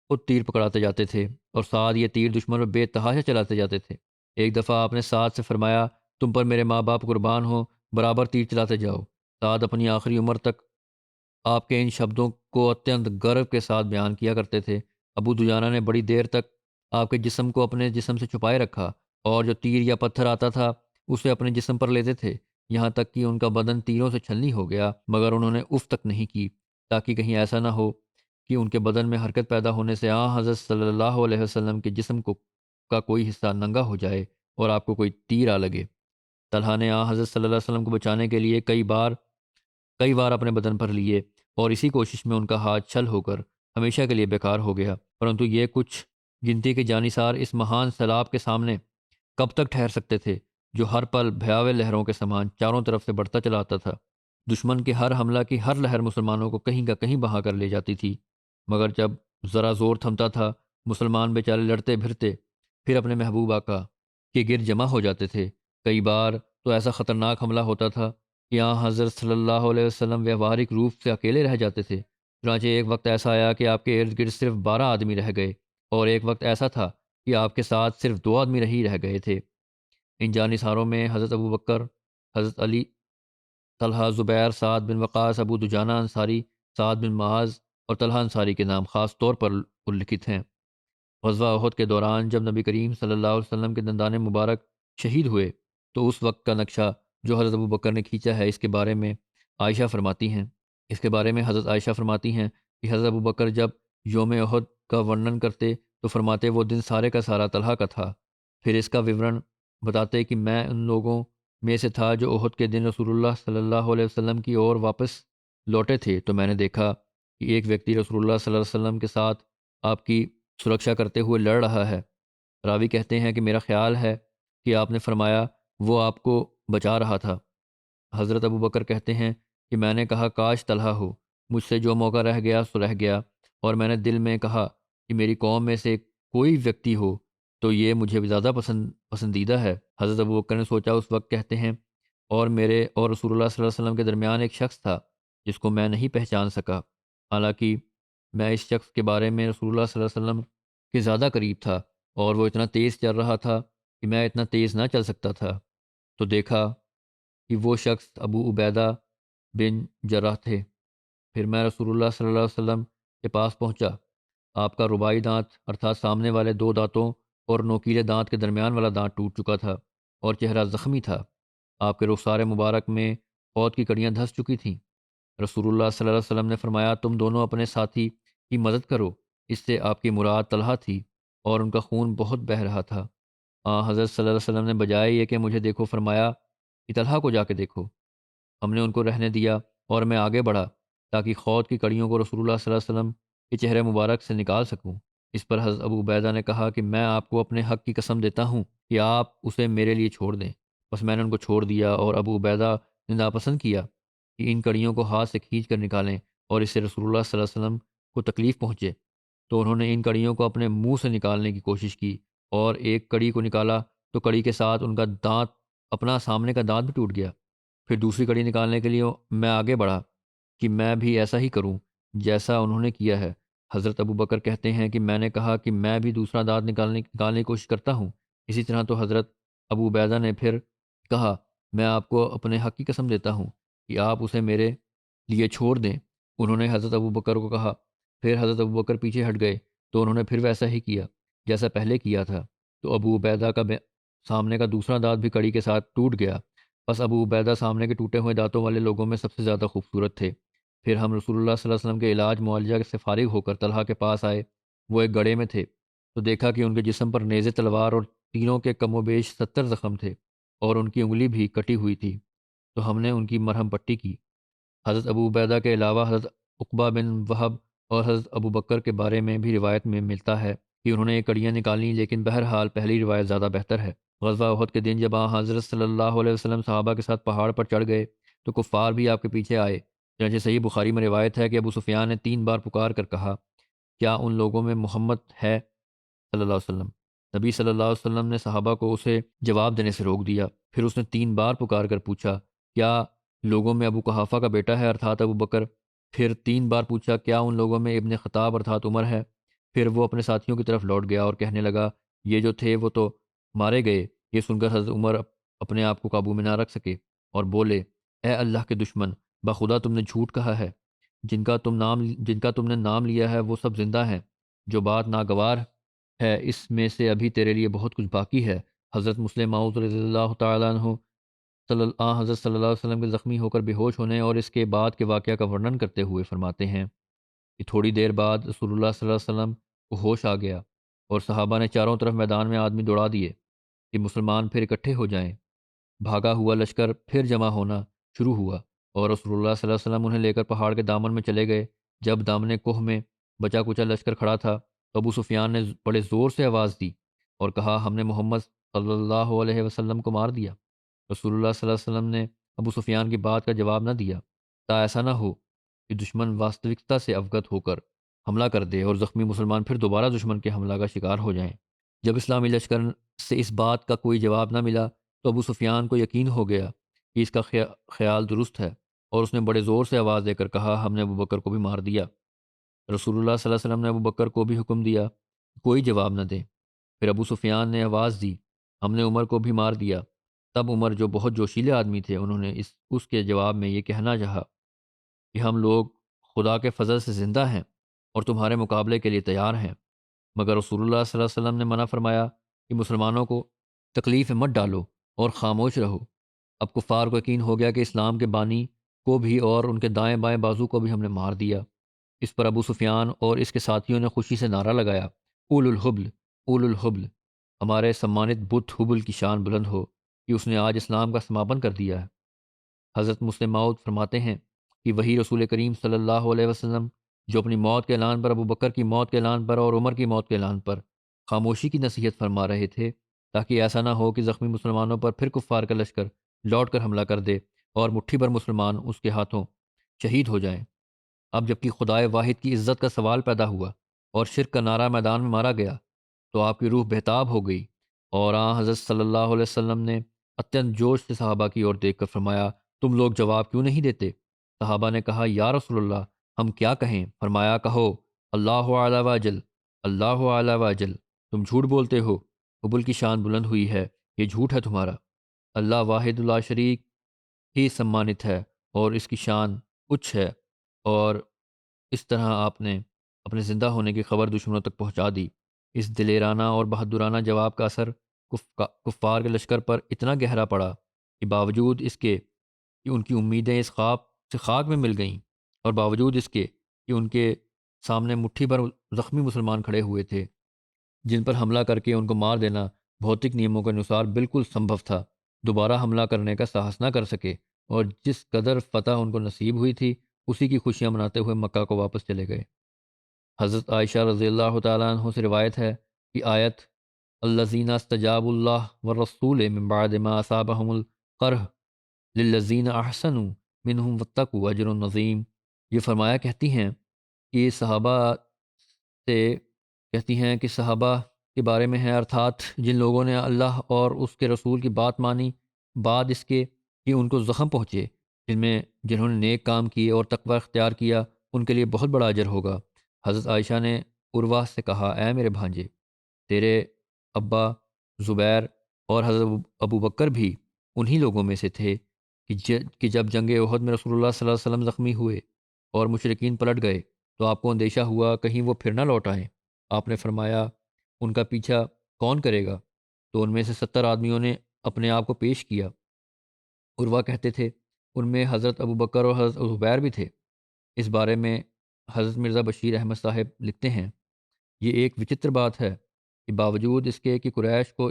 S2: خود تیر پکڑاتے جاتے تھے اور سعد یہ تیر دشمن پر بے تحاشا چلاتے جاتے تھے۔ ایک دفعہ آپ نے سعد سے فرمایا، تم پر میرے ماں باپ قربان ہوں، برابر تیر چلاتے جاؤ۔ سعد اپنی آخری عمر تک آپ کے ان شبدوں کو اتنت گرو کے ساتھ بیان کیا کرتے تھے۔ ابو دجانہ نے بڑی دیر تک آپ کے جسم کو اپنے جسم سے چھپائے رکھا اور جو تیر یا پتھر آتا تھا اسے اپنے جسم پر لیتے تھے، یہاں تک کہ ان کا بدن تیروں سے چھلنی ہو گیا، مگر انہوں نے اف تک نہیں کی، تاکہ کہیں ایسا نہ ہو کہ ان کے بدن میں حرکت پیدا ہونے سے حضرت صلی اللہ علیہ وسلم کے جسم کا کوئی حصہ ننگا ہو جائے اور آپ کو کوئی تیر آ لگے۔ طلحہ نے حضرت صلی اللہ علیہ وسلم کو بچانے کے لیے کئی بار اپنے بدن پر لیے اور اسی کوشش میں ان کا ہاتھ چھل ہو کر ہمیشہ کے لیے بیکار ہو گیا، پرنتو یہ کچھ گنتی کے جانثار اس مہان سیلاب کے سامنے کب تک ٹھہر سکتے تھے جو ہر پل بھیاوے لہروں کے سامان چاروں طرف سے بڑھتا چلا آتا تھا۔ دشمن کے ہر حملہ کی ہر لہر مسلمانوں کو کہیں کا کہیں بہا کر لے جاتی تھی، مگر جب ذرا زور تھمتا تھا مسلمان بیچارے لڑتے پھرتے پھر اپنے محبوب آقا کے گرد جمع ہو جاتے تھے۔ کئی بار تو ایسا خطرناک حملہ ہوتا تھا کہ حضرت صلی اللہ علیہ وسلم ವ್ಯಾವಹಾರಿک روپ سے اکیلے رہ جاتے تھے۔ چنانچہ ایک وقت ایسا آیا کہ آپ کے ارد گرد صرف 12 آدمی رہ گئے اور ایک وقت ایسا تھا کہ آپ کے ساتھ صرف 2 آدمی رہ گئے تھے۔ ان جانثاروں میں حضرت ابو بکر، حضرت علی، طلحہ، زبیر، سعد بن وقاص، ابو دجانہ انصاری، سعد بن معاذ اور طلحہ انصاری کے نام خاص طور پر الکھت ہیں۔ غزوہ احد کے دوران جب نبی کریم صلی اللہ علیہ وسلم کے دندان مبارک شہید ہوئے تو اس وقت کا نقشہ جو حضرت ابو بکر نے کھینچا ہے، اس کے بارے میں حضرت عائشہ فرماتی ہیں کہ حضرت ابو بکر جب یوم احد کا ورنن کرتے تو فرماتے وہ دن سارے کا سارا طلحہ کا تھا، پھر اس کا وورن بتاتے کہ میں ان لوگوں میں سے تھا جو احد کے دن رسول اللہ صلی اللہ علیہ وسلم کی اور واپس لوٹے تھے، تو میں نے دیکھا کہ ایک ویکتی رسول اللہ صلی اللہ علیہ وسلم کے ساتھ آپ کی سرکشا کرتے ہوئے لڑ رہا ہے۔ راوی کہتے ہیں کہ میرا خیال ہے کہ آپ نے فرمایا وہ آپ کو بچا رہا تھا۔ حضرت ابو بکر کہتے ہیں کہ میں نے کہا کاش طلحہ ہو، مجھ سے جو موقع رہ گیا سو رہ گیا، اور میں نے دل میں کہا کہ میری قوم میں سے کوئی ویکتی ہو تو یہ مجھے زیادہ پسندیدہ ہے۔ حضرت ابو بکر نے سوچا، اس وقت کہتے ہیں اور میرے اور رسول اللہ صلی اللہ علیہ وسلم کے درمیان ایک شخص تھا جس کو میں نہیں پہچان سکا، حالانکہ میں اس شخص کے بارے میں رسول اللہ صلی اللہ علیہ وسلم کے زیادہ قریب تھا، اور وہ اتنا تیز چل رہا تھا کہ میں اتنا تیز نہ چل سکتا تھا۔ تو دیکھا کہ وہ شخص ابو عبیدہ بن جراح تھے۔ پھر میں رسول اللہ صلی اللہ علیہ وسلم کے پاس پہنچا۔ آپ کا رباعی دانت ارتھات سامنے والے دو دانتوں اور نوکیلے دانت کے درمیان والا دانت ٹوٹ چکا تھا اور چہرہ زخمی تھا۔ آپ کے رخسار مبارک میں فوت کی کڑیاں دھس چکی تھیں۔ رسول اللہ صلی اللہ علیہ وسلم نے فرمایا، تم دونوں اپنے ساتھی کی مدد کرو۔ اس سے آپ کی مراد طلحہ تھی اور ان کا خون بہت بہہ رہا تھا۔ حضرت صلی اللہ علیہ وسلم نے بجائے یہ کہ مجھے دیکھو فرمایا کہ طلحہ کو جا کے دیکھو۔ ہم نے ان کو رہنے دیا اور میں آگے بڑھا تاکہ خود کی کڑیوں کو رسول اللہ صلی اللہ علیہ وسلم کے چہرے مبارک سے نکال سکوں۔ اس پر حضرت ابو عبیدہ نے کہا کہ میں آپ کو اپنے حق کی قسم دیتا ہوں کہ آپ اسے میرے لیے چھوڑ دیں۔ بس میں نے ان کو چھوڑ دیا، اور ابو عبیدہ نے ناپسند کیا کہ ان کڑیوں کو ہاتھ سے کھینچ کر نکالیں اور اس سے رسول اللہ صلی اللہ علیہ وسلم کو تکلیف پہنچے، تو انہوں نے ان کڑیوں کو اپنے منہ سے نکالنے کی کوشش کی، اور ایک کڑی کو نکالا تو کڑی کے ساتھ ان کا دانت، اپنا سامنے کا دانت بھی ٹوٹ گیا۔ پھر دوسری کڑی نکالنے کے لیے میں آگے بڑھا کہ میں بھی ایسا ہی کروں جیسا انہوں نے کیا ہے۔ حضرت ابو بکر کہتے ہیں کہ میں نے کہا کہ میں بھی دوسرا دانت نکالنے کی کوشش کرتا ہوں۔ اسی طرح تو حضرت ابو عبیدہ نے پھر کہا، میں آپ کو اپنے حق کی قسم دیتا ہوں کہ آپ اسے میرے لیے چھوڑ دیں۔ انہوں نے حضرت ابو بکر کو کہا۔ پھر حضرت ابو بکر پیچھے ہٹ گئے تو انہوں نے پھر ویسا ہی کیا جیسا پہلے کیا تھا، تو ابو عبیدہ کا سامنے کا دوسرا دانت بھی کڑی کے ساتھ ٹوٹ گیا۔ بس ابو عبیدہ سامنے کے ٹوٹے ہوئے دانتوں والے لوگوں میں سب سے زیادہ خوبصورت تھے۔ پھر ہم رسول اللہ صلی اللہ علیہ وسلم کے علاج معالجہ سے فارغ ہو کر طلحہ کے پاس آئے۔ وہ ایک گڑھے میں تھے تو دیکھا کہ ان کے جسم پر نیزے، تلوار اور تیروں کے کم و بیش 70 زخم تھے، اور ان کی انگلی بھی کٹی ہوئی تھی، تو ہم نے ان کی مرہم پٹی کی۔ حضرت ابو عبیدہ کے علاوہ حضرت عقبہ بن وہب اور حضرت ابو بکر کے بارے میں بھی روایت میں ملتا ہے کہ انہوں نے یہ کڑیاں نکالیں، لیکن بہرحال پہلی روایت زیادہ بہتر ہے۔ غزوہ احد کے دن جب حضرت صلی اللہ علیہ وسلم صحابہ کے ساتھ پہاڑ پر چڑھ گئے تو کفار بھی آپ کے پیچھے آئے۔ چنانچہ صحیح بخاری میں روایت ہے کہ ابو سفیان نے 3 بار پکار کر کہا، کیا ان لوگوں میں محمد ہے صلی اللہ علیہ وسلم؟ نبی صلی اللہ علیہ وسلم نے صحابہ کو اسے جواب دینے سے روک دیا۔ پھر اس نے 3 بار پکار کر پوچھا، کیا لوگوں میں ابو قحافہ کا بیٹا ہے ارتھات ابو بکر؟ پھر 3 بار پوچھا، کیا ان لوگوں میں ابن خطاب ارتھات عمر ہے؟ پھر وہ اپنے ساتھیوں کی طرف لوٹ گیا اور کہنے لگا، یہ جو تھے وہ تو مارے گئے۔ یہ سن کر حضرت عمر اپنے آپ کو قابو میں نہ رکھ سکے اور بولے، اے اللہ کے دشمن، بخدا تم نے جھوٹ کہا ہے۔ جن کا تم نے نام لیا ہے وہ سب زندہ ہیں۔ جو بات ناگوار ہے اس میں سے ابھی تیرے لیے بہت کچھ باقی ہے۔ حضرت مسلم موعود رضی اللہ تعالیٰ عنہ حضرت صلی اللہ علیہ وسلم کے زخمی ہو کر بے ہوش ہونے اور اس کے بعد کے واقعہ کا ورنن کرتے ہوئے فرماتے ہیں کہ تھوڑی دیر بعد رسول اللہ صلی اللہ علیہ وسلم کو ہوش آ گیا، اور صحابہ نے چاروں طرف میدان میں آدمی دوڑا دیے کہ مسلمان پھر اکٹھے ہو جائیں۔ بھاگا ہوا لشکر پھر جمع ہونا شروع ہوا، اور رسول اللہ صلی اللہ علیہ وسلم انہیں لے کر پہاڑ کے دامن میں چلے گئے۔ جب دامن کوہ میں بچا کچا لشکر کھڑا تھا تو ابو سفیان نے بڑے زور سے آواز دی اور کہا، ہم نے محمد صلی اللہ علیہ وسلم کو مار دیا۔ رسول اللہ صلی اللہ علیہ وسلم نے ابو سفیان کی بات کا جواب نہ دیا تا ایسا نہ ہو کہ دشمن واستوکتا سے اوگت ہو کر حملہ کر دے اور زخمی مسلمان پھر دوبارہ دشمن کے حملہ کا شکار ہو جائیں۔ جب اسلامی لشکر سے اس بات کا کوئی جواب نہ ملا تو ابو سفیان کو یقین ہو گیا کہ اس کا خیال درست ہے، اور اس نے بڑے زور سے آواز دے کر کہا، ہم نے ابو بکر کو بھی مار دیا۔ رسول اللہ صلی اللہ علیہ وسلم نے ابو بکر کو بھی حکم دیا کہ کوئی جواب نہ دیں۔ پھر ابو سفیان نے آواز دی، ہم نے عمر کو بھی مار دیا۔ تب عمر جو بہت جوشیلے آدمی تھے، انہوں نے اس کے جواب میں یہ کہنا چاہا کہ ہم لوگ خدا کے فضل سے زندہ ہیں اور تمہارے مقابلے کے لیے تیار ہیں، مگر رسول اللہ صلی اللہ علیہ وسلم نے منع فرمایا کہ مسلمانوں کو تکلیف میں مت ڈالو اور خاموش رہو۔ اب کفار کو یقین ہو گیا کہ اسلام کے بانی کو بھی اور ان کے دائیں بائیں بازو کو بھی ہم نے مار دیا۔ اس پر ابو سفیان اور اس کے ساتھیوں نے خوشی سے نعرہ لگایا، اول الحبل، اول الحبل، ہمارے سمانت بت حبل کی شان بلند ہو کہ اس نے آج اسلام کا سماپن کر دیا ہے۔ حضرت مسلم موعود فرماتے ہیں کہ وہی رسول کریم صلی اللہ علیہ وسلم جو اپنی موت کے اعلان پر، ابو بکر کی موت کے اعلان پر اور عمر کی موت کے اعلان پر خاموشی کی نصیحت فرما رہے تھے تاکہ ایسا نہ ہو کہ زخمی مسلمانوں پر پھر کفار کا لشکر لوٹ کر حملہ کر دے اور مٹھی بھر مسلمان اس کے ہاتھوں شہید ہو جائیں۔ اب جبکہ خدائے واحد کی عزت کا سوال پیدا ہوا اور شرک کا نعرہ میدان میں مارا گیا تو آپ کی روح بہتاب ہو گئی، اور حضرت صلی اللہ علیہ وسلم نے اتنت جوش سے صحابہ کی اور دیکھ کر فرمایا، تم لوگ جواب کیوں نہیں دیتے؟ صحابہ نے کہا، یا رسول اللہ، ہم کیا کہیں؟ فرمایا، کہو اللہ اعلیٰ واجل، اللہ اعلیٰ واجل۔ تم جھوٹ بولتے ہو، حبل کی شان بلند ہوئی ہے، یہ جھوٹ ہے تمہارا۔ اللہ واحد لا شریک ہی سمانت ہے اور اس کی شان اچ ہے، اور اس طرح آپ نے اپنے زندہ ہونے کی خبر دشمنوں تک پہنچا دی۔ اس دلیرانہ اور بہادرانہ جواب کا اثر کفار کے لشکر پر اتنا گہرا پڑا کہ باوجود اس کے کہ ان کی امیدیں اس خواب سے خاک میں مل گئیں، اور باوجود اس کے کہ ان کے سامنے مٹھی بھر زخمی مسلمان کھڑے ہوئے تھے جن پر حملہ کر کے ان کو مار دینا بھوتک نیموں کے انوسار بالکل سمبھو تھا، دوبارہ حملہ کرنے کا ساہس نہ کر سکے، اور جس قدر فتح ان کو نصیب ہوئی تھی اسی کی خوشیاں مناتے ہوئے مکہ کو واپس چلے گئے۔ حضرت عائشہ رضی اللہ تعالیٰ عنہ سے روایت ہے کہ آیت الذین استجابوا اللہ والرسول من بعد ما اصابہم القرح للذین احسنوا منہم واتقوا اجر عظیم، یہ فرمایا کرتی ہیں کہ صحابہ کے بارے میں ہے، ارتھات جن لوگوں نے اللہ اور اس کے رسول کی بات مانی بعد اس کے کہ ان کو زخم پہنچے، جنہوں نے نیک کام کیے اور تقوی اختیار کیا، ان کے لیے بہت بڑا اجر ہوگا۔ حضرت عائشہ نے عروہ سے کہا، اے میرے بھانجے، تیرے ابا زبیر اور حضرت ابو بکر بھی انہی لوگوں میں سے تھے کہ جب جنگ احد میں رسول اللہ صلی اللہ علیہ وسلم زخمی ہوئے اور مشرکین پلٹ گئے تو آپ کو اندیشہ ہوا کہیں وہ پھر نہ لوٹ آئیں۔ آپ نے فرمایا، ان کا پیچھا کون کرے گا؟ تو ان میں سے 70 آدمیوں نے اپنے آپ کو پیش کیا۔ عروہ کہتے تھے، ان میں حضرت ابو بکر اور حضرت زبیر بھی تھے۔ اس بارے میں حضرت مرزا بشیر احمد صاحب لکھتے ہیں، یہ ایک وچتر بات ہے کہ باوجود اس کے کہ قریش کو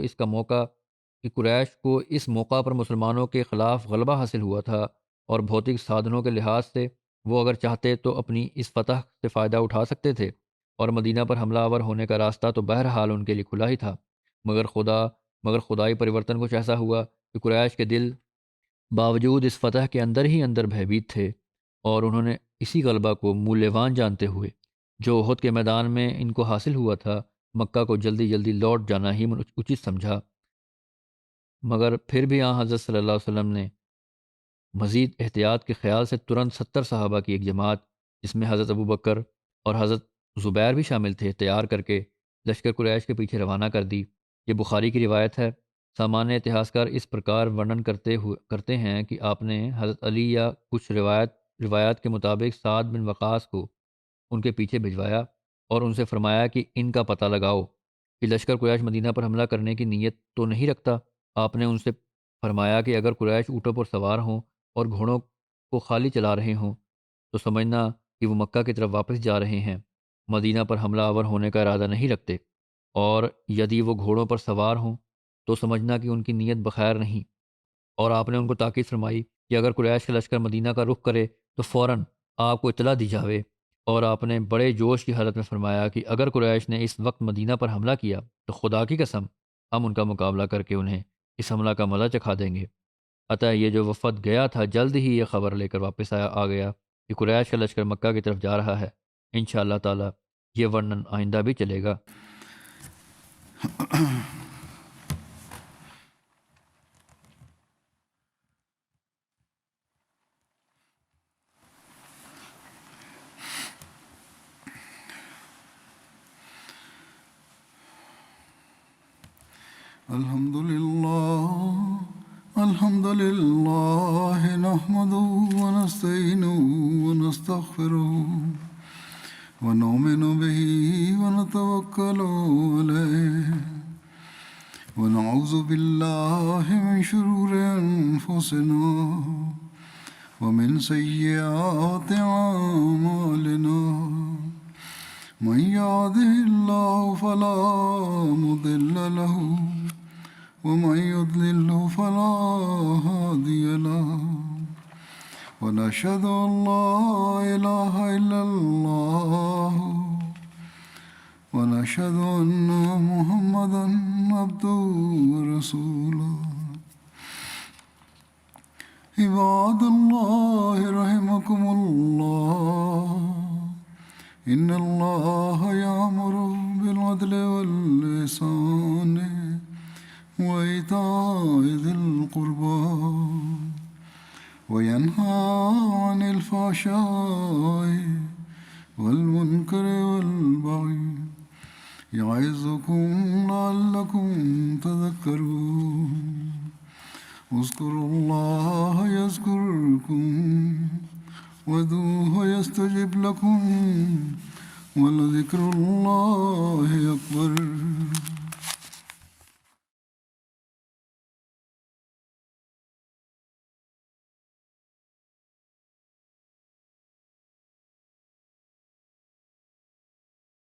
S2: اس موقع پر مسلمانوں کے خلاف غلبہ حاصل ہوا تھا، اور بھوتک سادھنوں کے لحاظ سے وہ اگر چاہتے تو اپنی اس فتح سے فائدہ اٹھا سکتے تھے، اور مدینہ پر حملہ آور ہونے کا راستہ تو بہرحال ان کے لیے کھلا ہی تھا، مگر خدائی پریورتن کچھ ایسا ہوا کہ قریش کے دل باوجود اس فتح کے اندر ہی اندر بھیبیت تھے، اور انہوں نے اسی غلبہ کو مولیوان جانتے ہوئے جو احد کے میدان میں ان کو حاصل ہوا تھا، مکہ کو جلدی جلدی لوٹ جانا ہی اچت سمجھا۔ مگر پھر بھی حضرت صلی اللہ علیہ وسلم نے مزید احتیاط کے خیال سے ترنت 70 صحابہ کی ایک جماعت، جس میں حضرت ابو بکر اور حضرت زبیر بھی شامل تھے، تیار کر کے لشکر قریش کے پیچھے روانہ کر دی۔ یہ بخاری کی روایت ہے۔ سامانیہ اتہاسکار اس پرکار ورنن کرتے ہیں کہ آپ نے حضرت علی یا کچھ روایات کے مطابق سعد بن وقاص کو ان کے پیچھے بھجوایا اور ان سے فرمایا کہ ان کا پتہ لگاؤ کہ لشکر قریش مدینہ پر حملہ کرنے کی نیت تو نہیں رکھتا۔ آپ نے ان سے فرمایا کہ اگر قریش اونٹوں پر سوار ہوں اور گھوڑوں کو خالی چلا رہے ہوں تو سمجھنا کہ وہ مکہ کی طرف واپس جا رہے ہیں، مدینہ پر حملہ آور ہونے کا ارادہ نہیں رکھتے، اور یدی وہ گھوڑوں پر سوار ہوں تو سمجھنا کہ ان کی نیت بخیر نہیں۔ اور آپ نے ان کو تاکید فرمائی کہ اگر قریش کا لشکر مدینہ کا رخ کرے تو فوراً آپ کو اطلاع دی جاوے، اور آپ نے بڑے جوش کی حالت میں فرمایا کہ اگر قریش نے اس وقت مدینہ پر حملہ کیا تو خدا کی قسم ہم ان کا مقابلہ کر کے انہیں اس حملہ کا مزہ چکھا دیں گے۔ عطا یہ جو وفد گیا تھا جلد ہی یہ خبر لے کر واپس آ گیا کہ قریش کا لشکر مکہ کی طرف جا رہا ہے۔ انشاءاللہ تعالی یہ ورنن آئندہ بھی چلے گا۔
S1: الحمد لله نحمده ونستعينه ونستغفره ونؤمن به ونتوكل عليه ونعوذ بالله من شرور أنفسنا ومن سيئات أعمالنا، من يهده الله فلا مضل له ومن يضلل فلا هادي له، ونشهد أن لا إله إلا الله ونشهد أن محمدا عبده ورسوله. عباد الله رحمكم الله، إن الله يأمر بالعدل والإحسان وإيتاء ذي القربى وينهى عن الفحشاء والمنكر والبغي يعظكم لعلكم تذكرون. اذكروا الله يذكركم وادعوه يستجب لكم ولذكر الله أكبر.